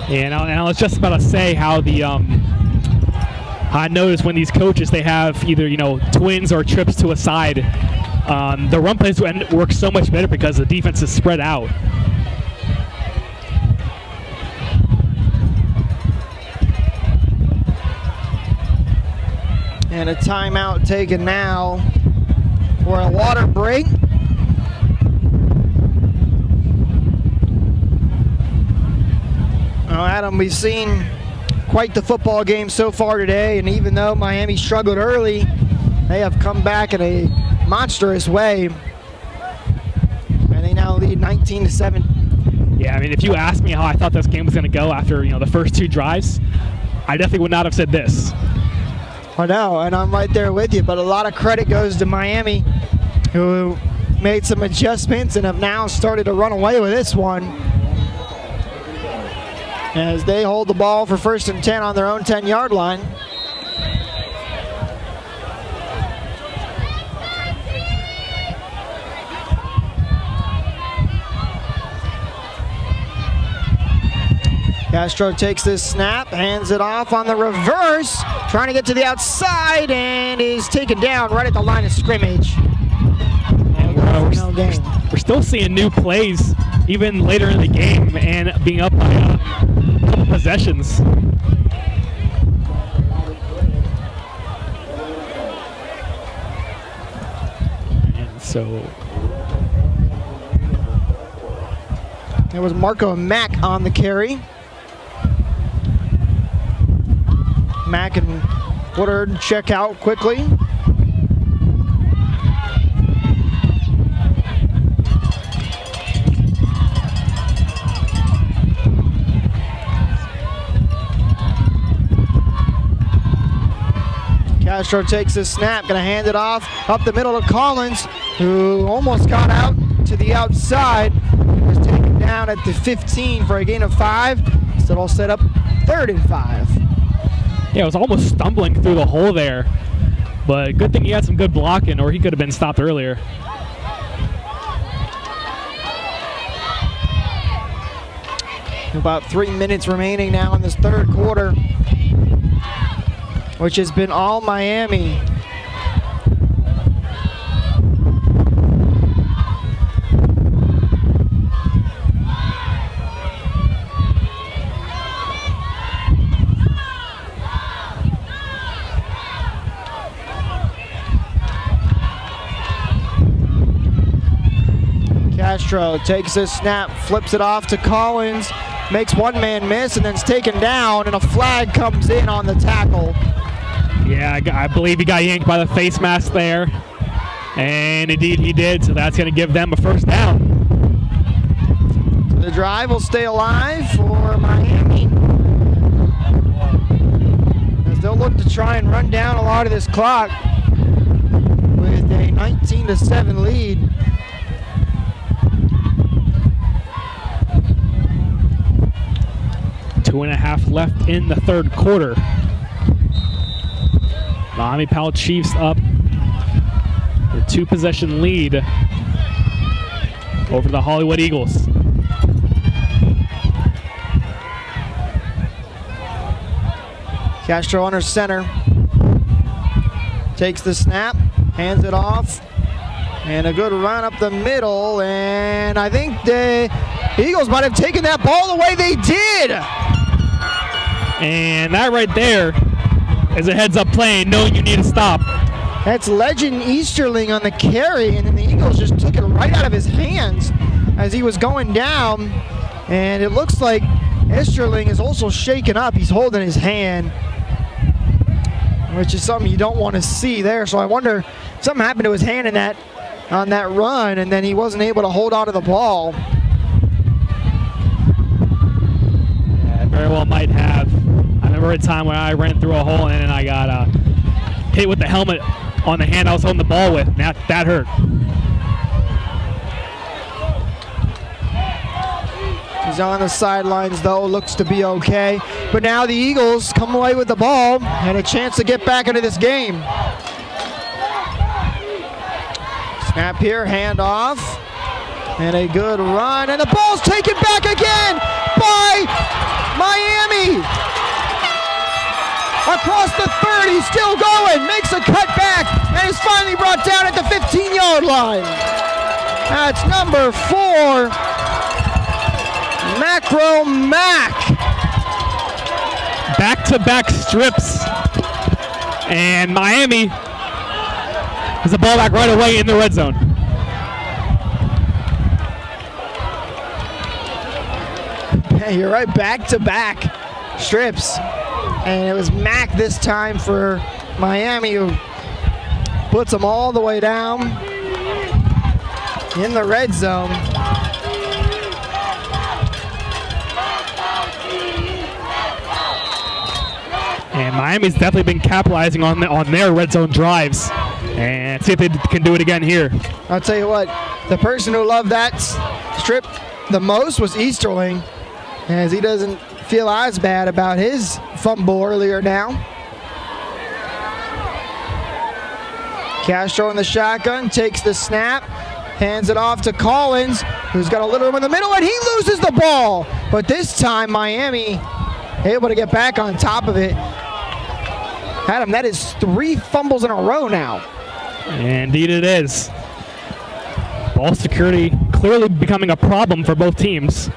Yeah, and I was just about to say how the I noticed when these coaches, they have either, twins or trips to a side, the run plays work so much better because the defense is spread out. And a timeout taken now for a water break. Well, Adam, we've seen quite the football game so far today, and even though Miami struggled early, they have come back in a monstrous way, and they now lead 19-7. Yeah, I mean, if you asked me how I thought this game was going to go after the first 2 drives, I definitely would not have said this. I know, and I'm right there with you, but a lot of credit goes to Miami, who made some adjustments and have now started to run away with this one, as they hold the ball for 1st and 10 on their own 10-yard line. Castro takes this snap, hands it off on the reverse, trying to get to the outside, and is taken down right at the line of scrimmage. We're still seeing new plays even later in the game and being up by a couple possessions. And so it was Marco Mack on the carry. Mack and Woodard check out quickly. Castro takes his snap, going to hand it off up the middle to Collins, who almost got out to the outside. He was taken down at the 15 for a gain of 5. Still all set up 3rd and 5. Yeah, it was almost stumbling through the hole there, but good thing he had some good blocking, or he could have been stopped earlier. About 3 minutes remaining now in this 3rd quarter, which has been all Miami. Castro takes this snap, flips it off to Collins, makes one man miss, and then is taken down, and a flag comes in on the tackle. Yeah, I believe he got yanked by the face mask there, and indeed he did, so that's going to give them a 1st down. The drive will stay alive for Miami, as they'll look to try and run down a lot of this clock with a 19-7 lead. Two and a half left in the 3rd quarter. Miami Powell Chiefs up their 2-possession lead over the Hollywood Eagles. Castro under center, takes the snap, hands it off, and a good run up the middle, and I think the Eagles might have taken that ball the way they did. And that right there is a heads-up play, knowing you need to stop. That's Legend Easterling on the carry, and then the Eagles just took it right out of his hands as he was going down. And it looks like Easterling is also shaken up. He's holding his hand, which is something you don't want to see there. So I wonder if something happened to his hand in that on that run, and then he wasn't able to hold on to the ball. Yeah, very well might have. I remember a time when I ran through a hole and I got hit with the helmet on the hand I was holding the ball with. That hurt. He's on the sidelines, though. Looks to be okay. But now the Eagles come away with the ball and a chance to get back into this game. Snap here, hand off. And a good run. And the ball's taken back again by Miami. Across the 30, still going. Makes a cut back and is finally brought down at the 15-yard line. That's number 4. Macro Mac. Back-to-back strips. And Miami has the ball back right away in the red zone. Yeah, you're right. Back-to-back strips. And it was Mack this time for Miami who puts them all the way down in the red zone. And Miami's definitely been capitalizing on their red zone drives. And see if they can do it again here. I'll tell you what, the person who loved that strip the most was Easterling, as he doesn't feel as bad about his fumble earlier now. Castro in the shotgun, takes the snap, hands it off to Collins, who's got a little room in the middle, and he loses the ball. But this time, Miami able to get back on top of it. Adam, that is 3 fumbles in a row now. Indeed it is. Ball security clearly becoming a problem for both teams.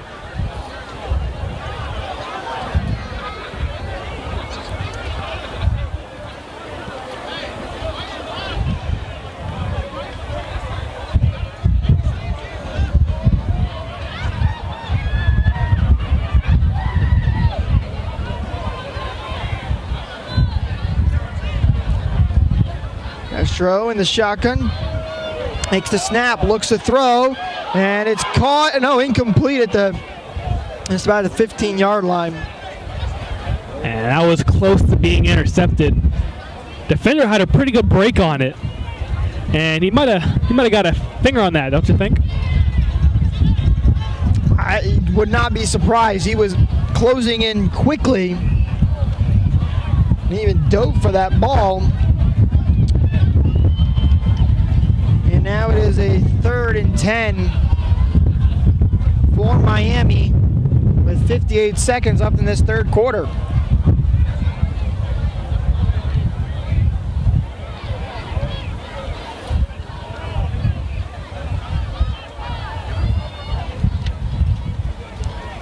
Castro in the shotgun, makes the snap, looks to throw, and it's caught. No, incomplete it's about the 15-yard line. And that was close to being intercepted. Defender had a pretty good break on it, and he might have got a finger on that, don't you think? I would not be surprised. He was closing in quickly. He even dove for that ball. And now it is a 3rd and 10 for Miami with 58 seconds left in this third quarter.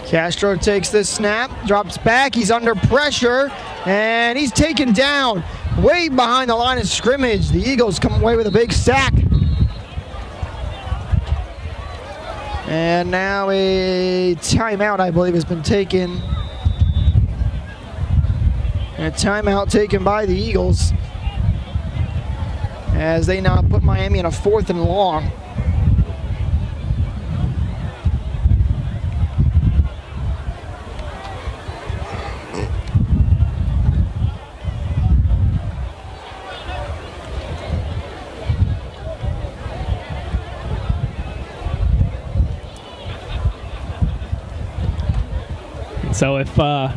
Castro takes this snap, drops back, he's under pressure, and he's taken down way behind the line of scrimmage. The Eagles come away with a big sack. And now a timeout, I believe, has been taken. A timeout taken by the Eagles as they now put Miami in a 4th and long. So if the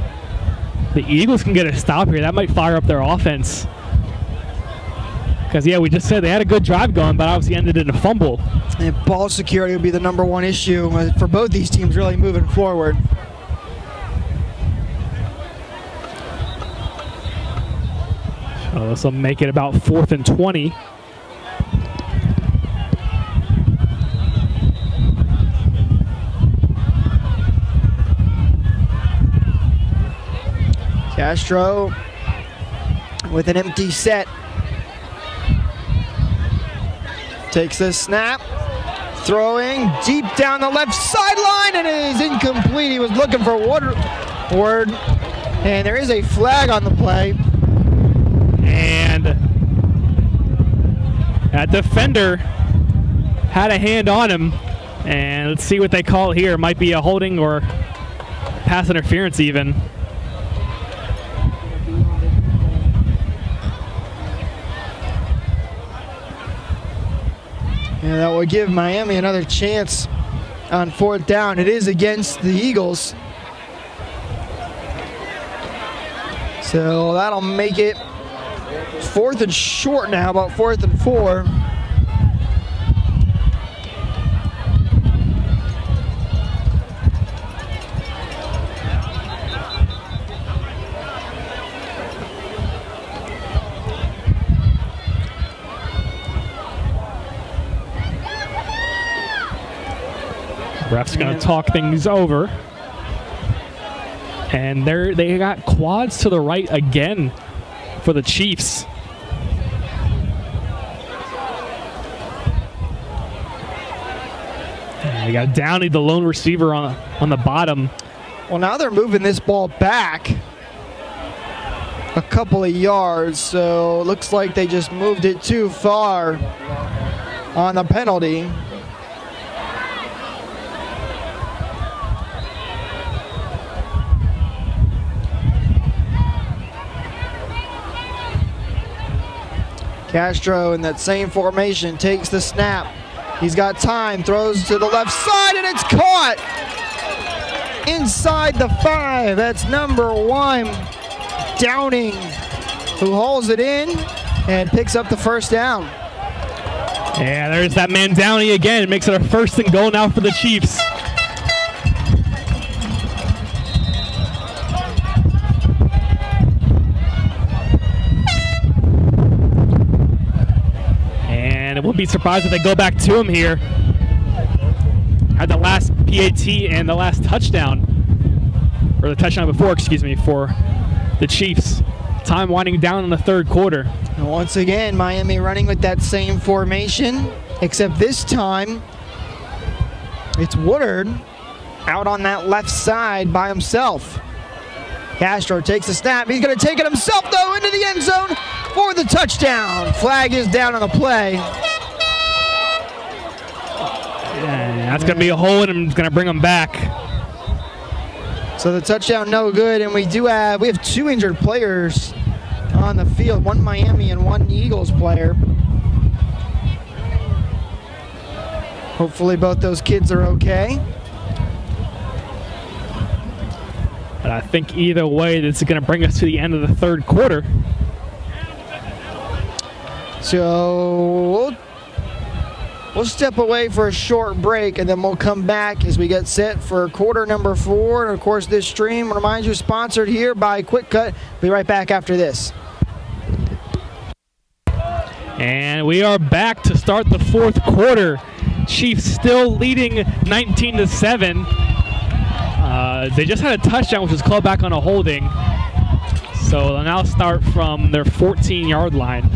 Eagles can get a stop here, that might fire up their offense. Because, yeah, we just said they had a good drive going, but obviously ended in a fumble. And ball security will be the number one issue for both these teams really moving forward. So this will make it about 4th and 20. Castro with an empty set. Takes the snap, throwing deep down the left sideline, and it is incomplete. He was looking for Woodward, and there is a flag on the play. And that defender had a hand on him, and let's see what they call here. It might be a holding or pass interference even. Yeah, that will give Miami another chance on 4th down. It is against the Eagles. So that'll make it 4th and short now, about 4th and 4. Ref's going to talk things over. And they got quads to the right again for the Chiefs. And they got Downey, the lone receiver, on the bottom. Well, now they're moving this ball back a couple of yards, so it looks like they just moved it too far on the penalty. Castro in that same formation takes the snap. He's got time, throws to the left side, and it's caught inside the 5. That's number 1, Downing, who hauls it in and picks up the first down. Yeah, there's that man Downey again. It makes it a 1st and goal now for the Chiefs. And it wouldn't be surprised if they go back to him here. Had the last PAT and the last touchdown, or the touchdown before, excuse me, for the Chiefs. Time winding down in the 3rd quarter. And once again, Miami running with that same formation, except this time it's Woodard out on that left side by himself. Castro takes the snap. He's going to take it himself, though, into the end zone for the touchdown. Flag is down on the play. Yeah, that's going to be a hole, and it's going to bring him back. So the touchdown no good, and we have 2 injured players on the field, 1 Miami and 1 Eagles player. Hopefully both those kids are okay. But I think either way, this is going to bring us to the end of the 3rd quarter. So we'll step away for a short break, and then we'll come back as we get set for quarter number 4. And of course, this stream, reminds you, sponsored here by Quick Cut. Be right back after this. And we are back to start the 4th quarter. Chiefs still leading 19-7. They just had a touchdown, which was called back on a holding. So they'll now start from their 14-yard line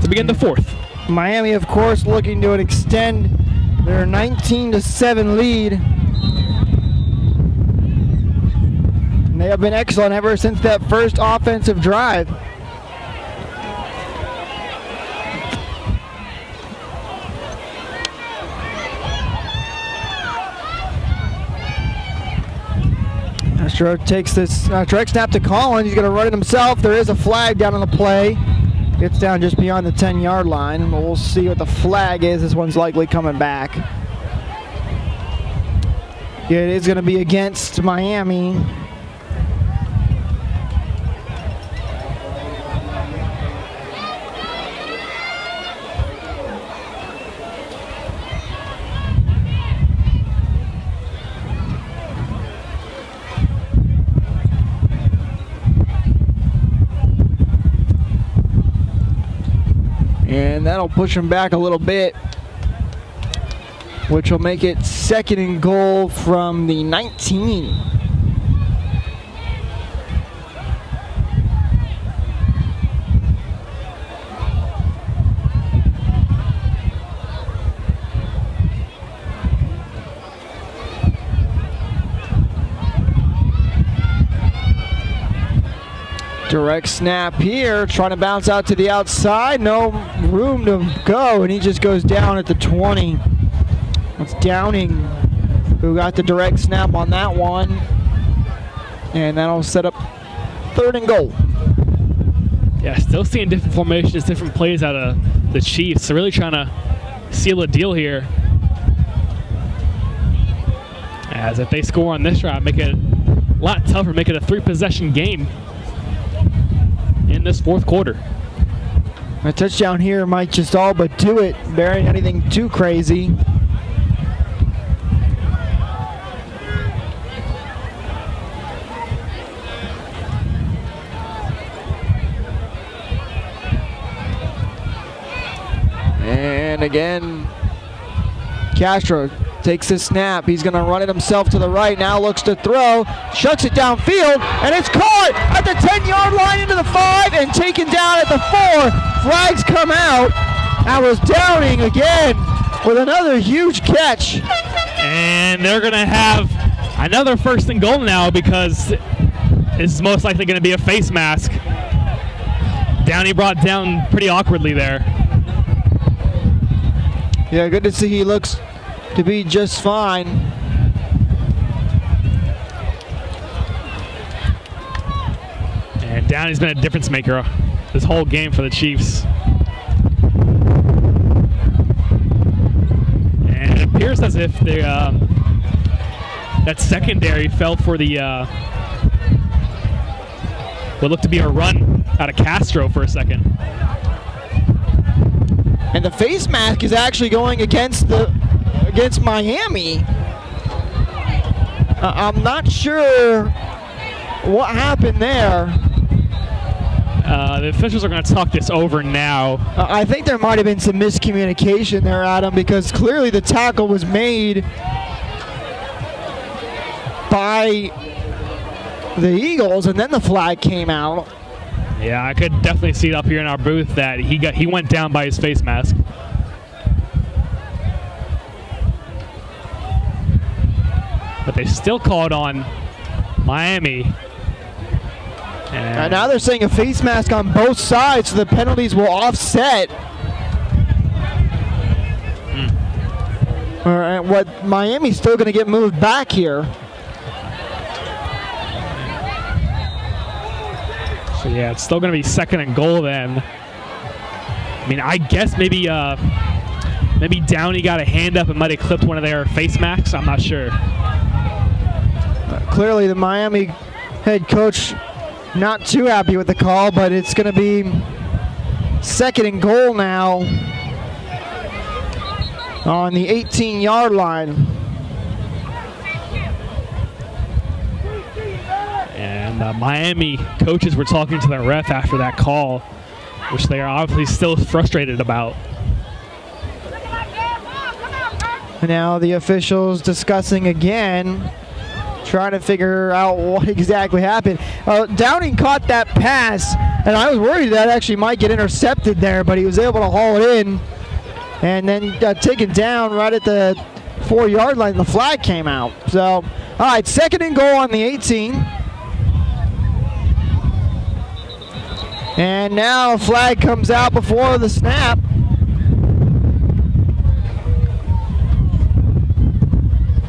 to begin the 4th. Miami, of course, looking to extend their 19-7 lead. And they have been excellent ever since that first offensive drive. Castro takes this direct snap to Collins. He's going to run it himself. There is a flag down on the play. Gets down just beyond the 10-yard line. We'll see what the flag is. This one's likely coming back. It is going to be against Miami. And that'll push him back a little bit, which will make it 2nd and goal from the 19. Direct snap here, trying to bounce out to the outside. No room to go, and he just goes down at the 20. It's Downing who got the direct snap on that one. And that'll set up 3rd and goal. Yeah, still seeing different formations, different plays out of the Chiefs. They're really trying to seal a deal here. As if they score on this drive, make it a lot tougher, make it a 3-possession game in this 4th quarter. A touchdown here might just all but do it, barring anything too crazy. And again, Castro takes his snap. He's going to run it himself to the right. Now looks to throw. Shucks it downfield. And it's caught at the 10-yard line into the 5 and taken down at the 4. Flags come out. That was Downing again with another huge catch. And they're going to have Another first and goal now because this is most likely going to be a face mask. Downey brought down pretty awkwardly there. Yeah, good to see he looks to be just fine. And Downey's been a difference maker this whole game for the Chiefs. And it appears as if that secondary fell for the what looked to be a run out of Castro for a second. And the face mask is actually going against Miami. I'm not sure what happened there. The officials are going to talk this over now. I think there might have been some miscommunication there, Adam, because clearly the tackle was made by the Eagles, and then the flag came out. Yeah, I could definitely see it up here in our booth that he went down by his face mask. But they still called on Miami. And now they're saying a face mask on both sides, so the penalties will offset. All right, what Miami's still going to get moved back here. So yeah, it's still going to be second and goal then. I mean, I guess maybe Downey got a hand up and might have clipped one of their face masks. I'm not sure. Clearly the Miami head coach not too happy with the call, but it's going to be second and goal now on the 18-yard line. And Miami coaches were talking to the ref after that call, which they are obviously still frustrated about. Now the officials discussing again, trying to figure out what exactly happened. Downing caught that pass, and I was worried that actually might get intercepted there, but he was able to haul it in and then got taken down right at the 4-yard line. The flag came out. So, all right, second and goal on the 18. And now a flag comes out before the snap.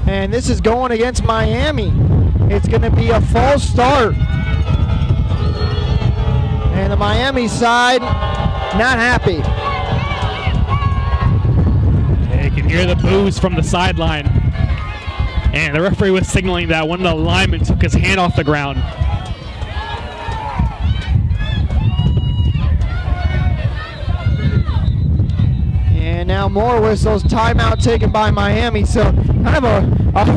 And this is going against Miami. It's going to be a false start. And the Miami side, not happy. You can hear the boos from the sideline. And the referee was signaling that one of the linemen took his hand off the ground. And now more whistles. Timeout taken by Miami. So kind of a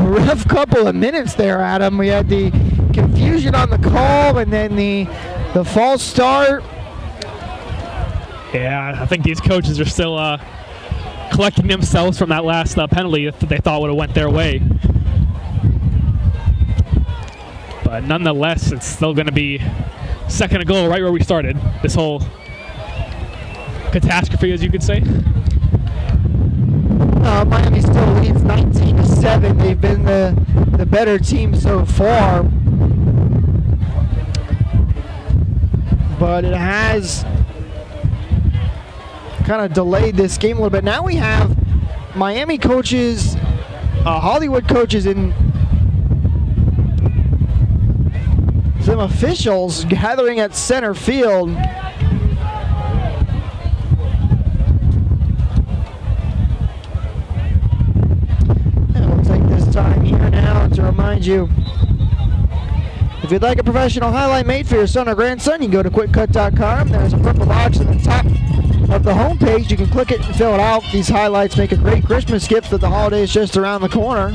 rough couple of minutes there, Adam. We had the confusion on the call and then the false start. Yeah, I think these coaches are still collecting themselves from that last penalty that they thought would have went their way. But nonetheless, it's still going to be second and goal right where we started. This whole catastrophe, as you could say. Miami still leads 19-7. They've been the better team so far. But it has kind of delayed this game a little bit. Now we have Miami coaches, Hollywood coaches, and some officials gathering at center field. And we'll take this time here now to remind you, if you'd like a professional highlight made for your son or grandson, you can go to quickcut.com. There's a purple box at the top of the homepage. You can click it and fill it out. These highlights make a great Christmas gift for the holidays just around the corner.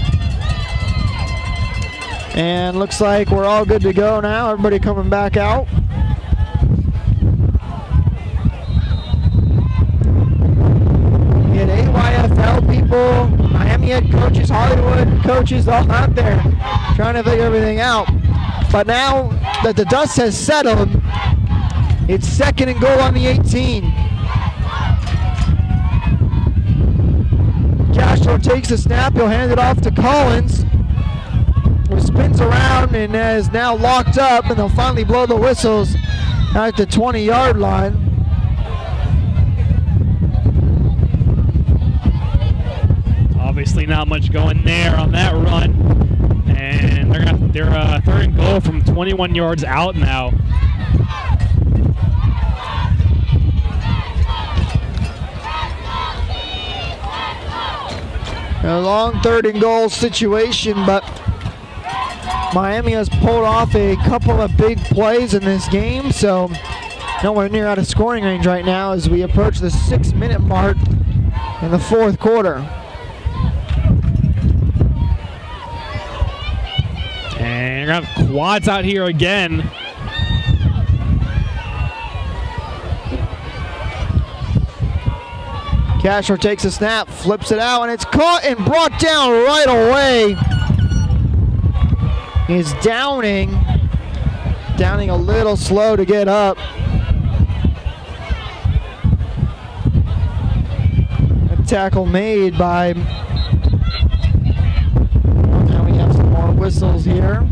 And looks like we're all good to go now. Everybody coming back out. We had AYFL people, Miami head coaches, Hollywood coaches, all out there trying to figure everything out. But now that the dust has settled, it's second and goal on the 18. Castro takes the snap. He'll hand it off to Collins. spins around and is now locked up, and they'll finally blow the whistles at the 20-yard line. Obviously not much going there on that run. And they're third and goal from 21 yards out now. A long third and goal situation, but Miami has pulled off a couple of big plays in this game, so nowhere near out of scoring range right now as we approach the 6-minute mark in the fourth quarter. And we're going to have quads out here again. Castro takes a snap, flips it out, and it's caught and brought down right away. He's downing a little slow to get up. A tackle made by, well, now we have some more whistles here.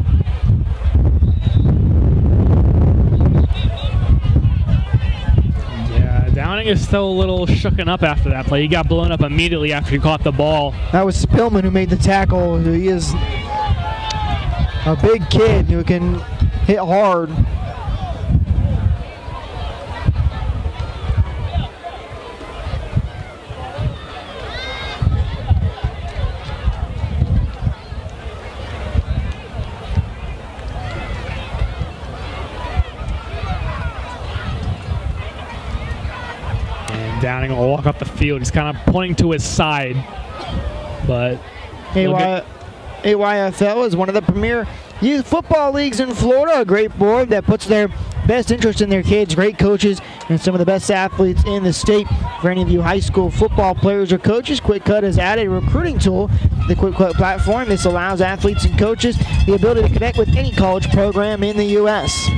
Downing is still a little shooken up after that play. He got blown up immediately after he caught the ball. That was Spillman who made the tackle. He is a big kid who can hit hard. Downing will walk up the field. He's kind of pointing to his side, but AYFL is one of the premier youth football leagues in Florida. A great board that puts their best interest in their kids, great coaches, and some of the best athletes in the state. For any of you high school football players or coaches, Quick Cut has added a recruiting tool to the Quick Cut platform. This allows athletes and coaches the ability to connect with any college program in the U.S.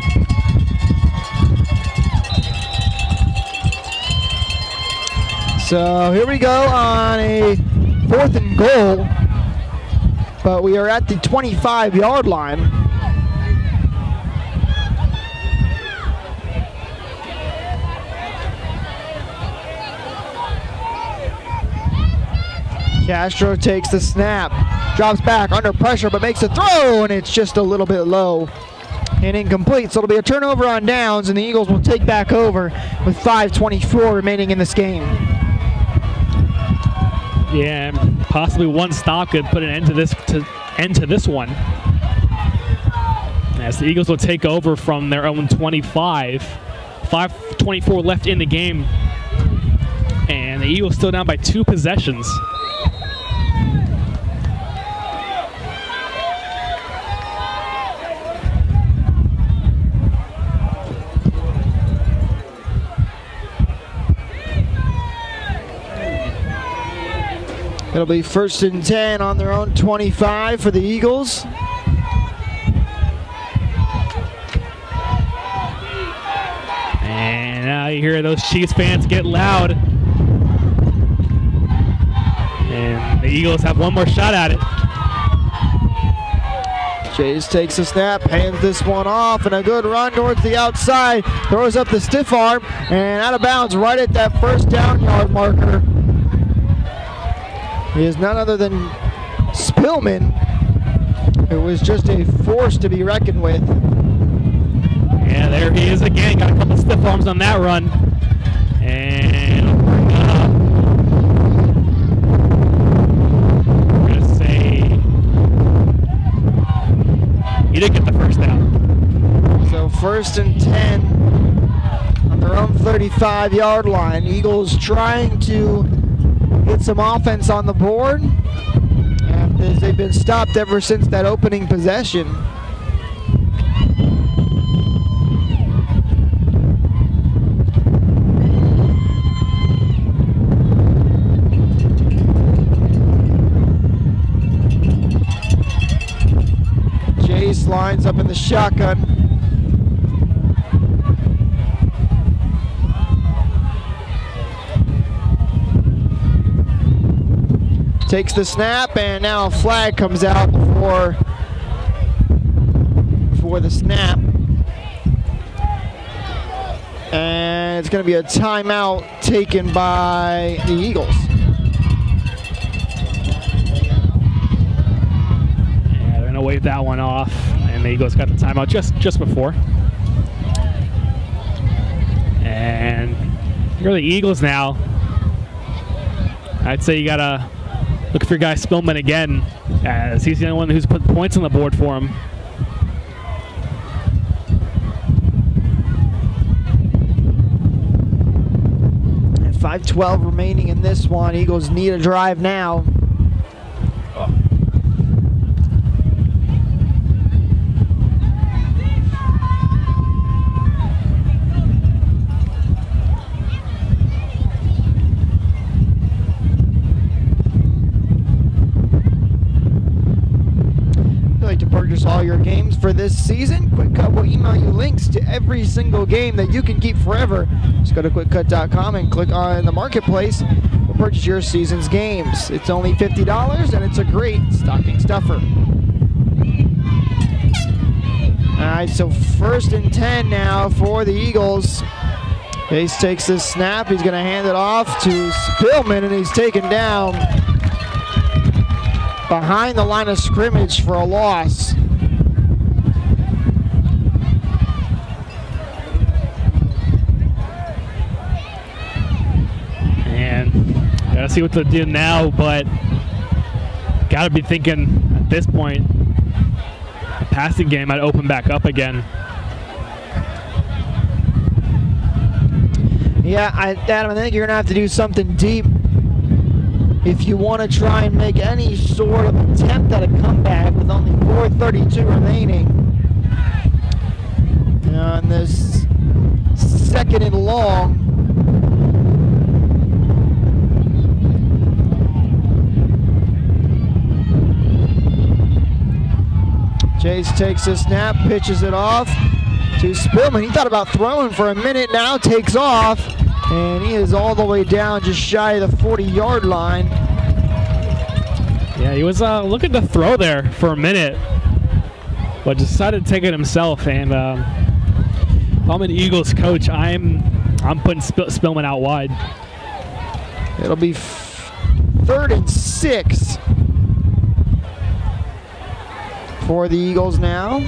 So here we go on a 4th and goal, but we are at the 25-yard line. Castro takes the snap, drops back under pressure, but makes a throw, and it's just a little bit low and incomplete. So it'll be a turnover on downs, and the Eagles will take back over with 5:24 remaining in this game. Yeah, possibly one stop could put an end to this one. As the Eagles will take over from their own 25. 5:24 left in the game. And the Eagles still down by 2 possessions. It'll be 1st and 10 on their own 25 for the Eagles. And now you hear those Chiefs fans get loud. And the Eagles have one more shot at it. Jays takes a snap, hands this one off, and a good run towards the outside. Throws up the stiff arm, and out of bounds right at that 1st down yard marker. He is none other than Spillman, who was just a force to be reckoned with. Yeah, there he is again. Got a couple stiff arms on that run. And we're going to say he did get the 1st down. So 1st and 10 on their own 35-yard line. Eagles trying to get some offense on the board, as they've been stopped ever since that opening possession. Jace lines up in the shotgun. Takes the snap, and now a flag comes out for for the snap. And it's going to be a timeout taken by the Eagles. Yeah, they're going to wave that one off. And the Eagles got the timeout just before. And you're the Eagles now. I'd say you got to look for your guy Spillman again, as he's the only one who's put points on the board for him. And 5:12 remaining in this one. Eagles need a drive now. Purchase all your games for this season. Quick Cut will email you links to every single game that you can keep forever. Just go to quickcut.com and click on the marketplace to purchase your season's games. It's only $50 and it's a great stocking stuffer. Alright, so 1st and 10 now for the Eagles. Ace takes this snap. He's going to hand it off to Spillman, and he's taken down behind the line of scrimmage for a loss. And gotta see what they'll do now, but gotta be thinking at this point the passing game might open back up again. Yeah, Adam, I think you're gonna have to do something deep if you want to try and make any sort of attempt at a comeback with only 4:32 remaining on this 2nd and long. Chase takes a snap, pitches it off to Spillman. He thought about throwing for a minute, now takes off. And he is all the way down just shy of the 40-yard line. Yeah, he was looking to throw there for a minute, but decided to take it himself. And if I'm an Eagles coach, I'm putting Spillman out wide. It'll be 3rd and 6 for the Eagles now.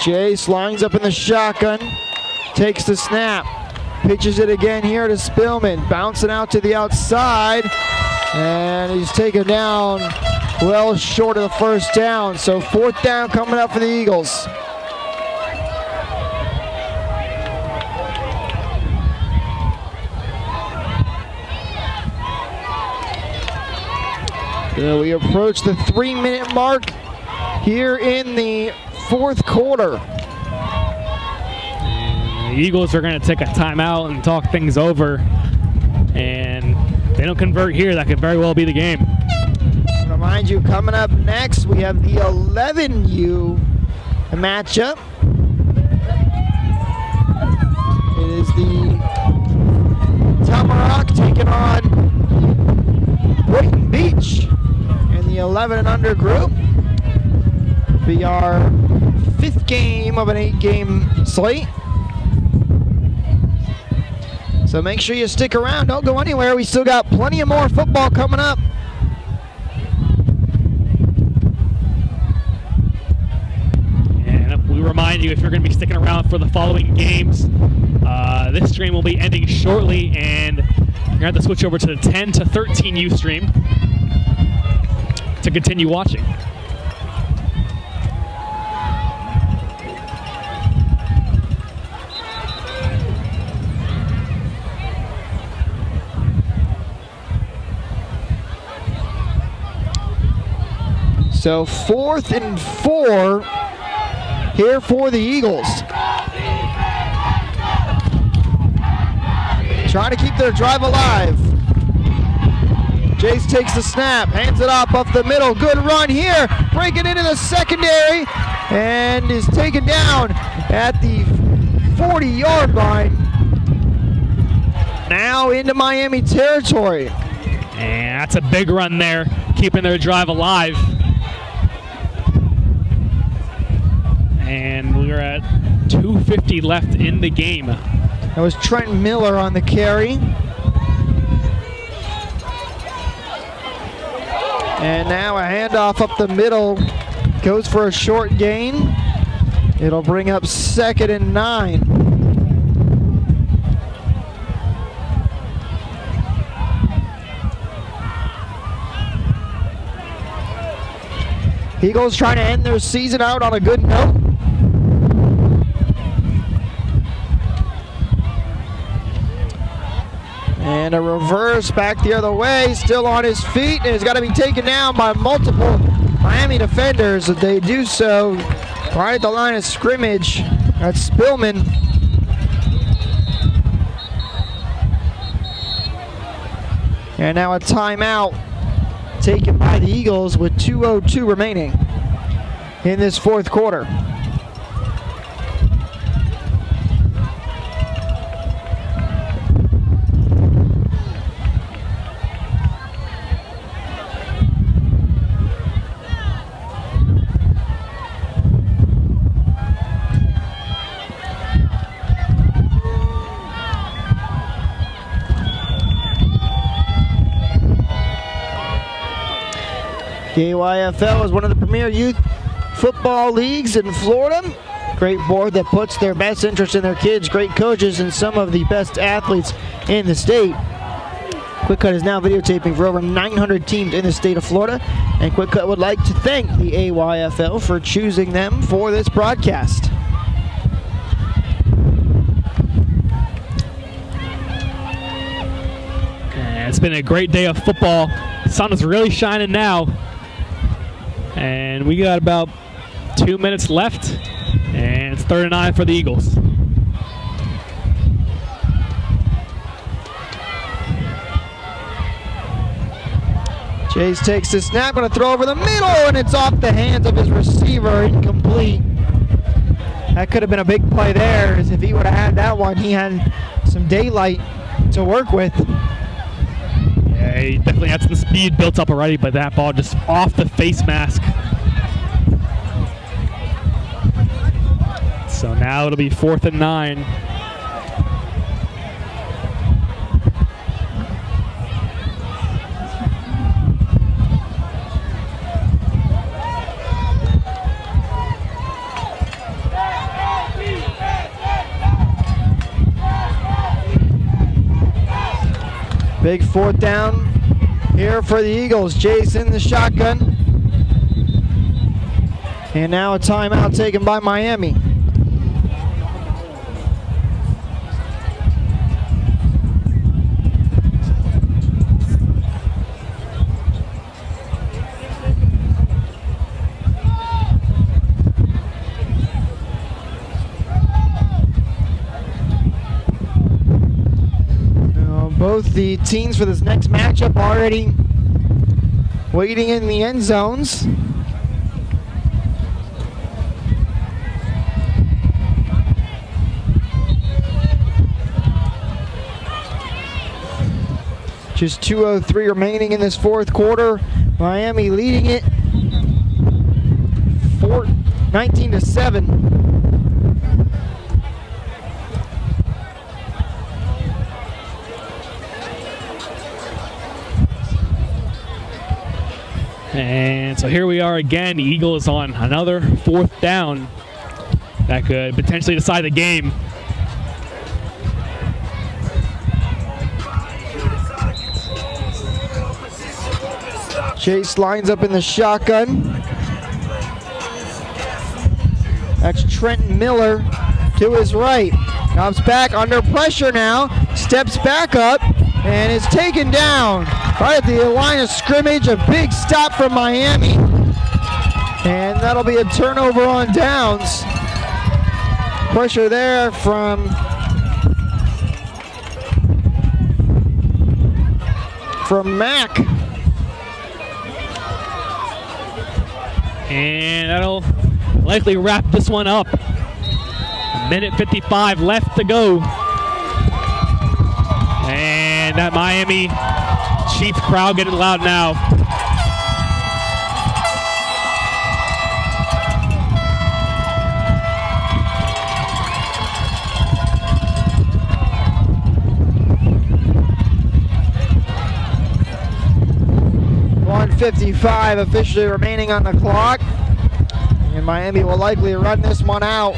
Jace lines up in the shotgun, takes the snap, pitches it again here to Spillman, bouncing out to the outside, and he's taken down well short of the 1st down. So 4th down coming up for the Eagles. So we approach the 3-minute mark here in the 4th quarter. The Eagles are going to take a timeout and talk things over. And if they don't convert here, that could very well be the game. Remind you, coming up next, we have the 11U matchup. It is the Tamarack taking on Boynton Beach in the 11 and under group. Be our 5th game of an 8-game slate. So make sure you stick around. Don't go anywhere. We still got plenty of more football coming up. And we remind you, if you're going to be sticking around for the following games, this stream will be ending shortly, and you're going to have to switch over to the 10 to 13U stream to continue watching. So 4th and 4 here for the Eagles. Trying to keep their drive alive. Jace takes the snap, hands it off up the middle. Good run here, breaking into the secondary, and is taken down at the 40-yard line. Now into Miami territory. And that's a big run there, keeping their drive alive. And we're at 2:50 left in the game. That was Trent Miller on the carry. And now a handoff up the middle. Goes for a short gain. It'll bring up 2nd and 9. Eagles trying to end their season out on a good note. And a reverse back the other way, still on his feet, and has got to be taken down by multiple Miami defenders. They do so right at the line of scrimmage. That's Spillman. And now a timeout taken by the Eagles with 2:02 remaining in this fourth quarter. The AYFL is one of the premier youth football leagues in Florida. Great board that puts their best interest in their kids, great coaches, and some of the best athletes in the state. Quick Cut is now videotaping for over 900 teams in the state of Florida, and Quick Cut would like to thank the AYFL for choosing them for this broadcast. It's been a great day of football. The sun is really shining now. And we got about 2 minutes left, and it's 3rd and 9 for the Eagles. Chase takes the snap, going to throw over the middle, and it's off the hands of his receiver, incomplete. That could have been a big play there, as if he would have had that one, he had some daylight to work with. Yeah, he definitely had some speed built up already, but that ball just off the face mask. So now it'll be 4th and 9. Big 4th down here for the Eagles. Jason the shotgun. And now a timeout taken by Miami. Both the teams for this next matchup already waiting in the end zones. Just 2:03 remaining in this fourth quarter. Miami leading it 19-7. And so here we are again. The Eagles on another 4th down that could potentially decide the game. Chase lines up in the shotgun. That's Trent Miller to his right. Comes back under pressure now. Steps back up and is taken down right at the line of scrimmage. A big stop from Miami. And that'll be a turnover on downs. Pressure there from Mack. And that'll likely wrap this one up. Minute 55 left to go. And that Miami Chiefs crowd getting loud now. .55 officially remaining on the clock. And Miami will likely run this one out.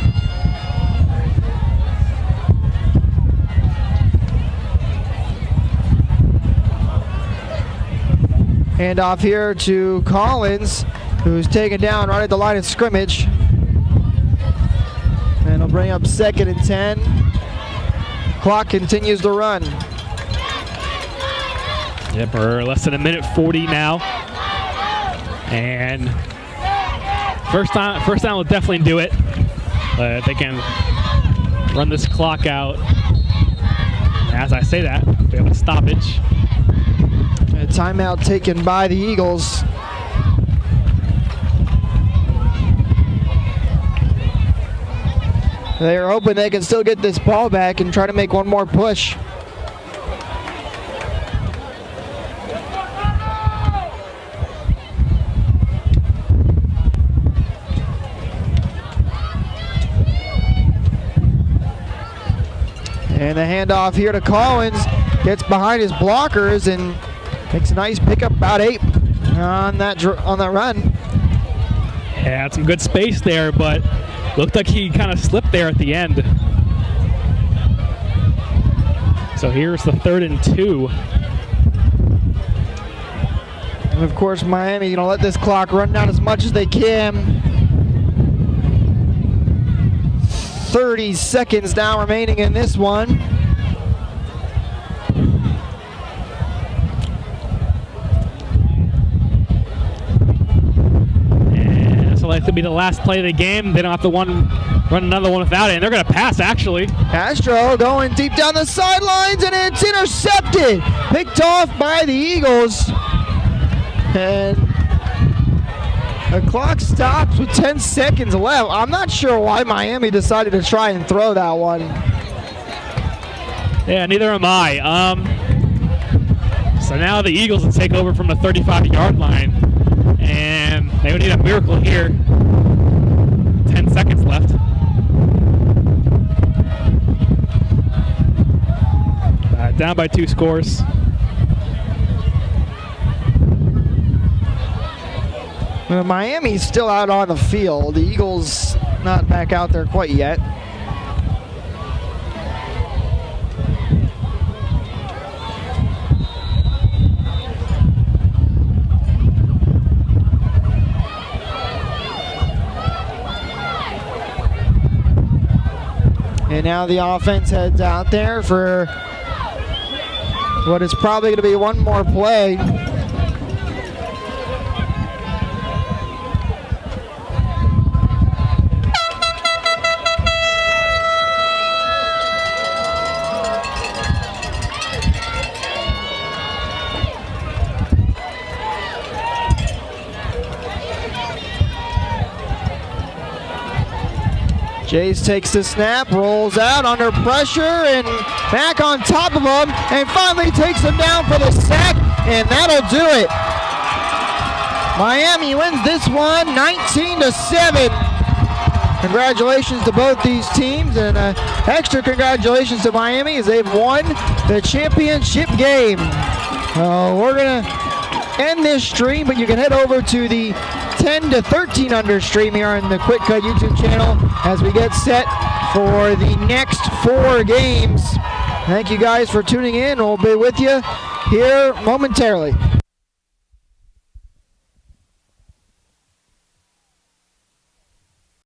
Hand off here to Collins, who's taken down right at the line of scrimmage. And he'll bring up 2nd and 10. Clock continues to run. Yep, we're less than a minute 40 now. And first down will definitely do it. But they can run this clock out. As I say that, we have a stoppage. A timeout taken by the Eagles. They are hoping they can still get this ball back and try to make one more push. And the handoff here to Collins, gets behind his blockers and makes a nice pickup, about 8 on that run. Yeah, had some good space there, but looked like he kind of slipped there at the end. So here's the 3rd and 2. And of course, Miami gonna let this clock run down as much as they can. 30 seconds now remaining in this one. And this will likely be the last play of the game. They don't have to run another one without it. And they're going to pass, actually. Castro going deep down the sidelines, and it's intercepted. Picked off by the Eagles. And the clock stops with 10 seconds left. I'm not sure why Miami decided to try and throw that one. Yeah, neither am I. So now the Eagles will take over from the 35-yard line. And they would need a miracle here. 10 seconds left. Down by 2 scores. Miami's still out on the field. The Eagles not back out there quite yet. And now the offense heads out there for what is probably going to be one more play. Jays takes the snap, rolls out under pressure, and back on top of him, and finally takes him down for the sack, and that'll do it. Miami wins this one 19-7. Congratulations to both these teams, and extra congratulations to Miami as they've won the championship game. We're going to end this stream, but you can head over to the 10 to 13 under stream here on the Quick Cut YouTube channel as we get set for the next 4 games. Thank you guys for tuning in. We'll be with you here momentarily.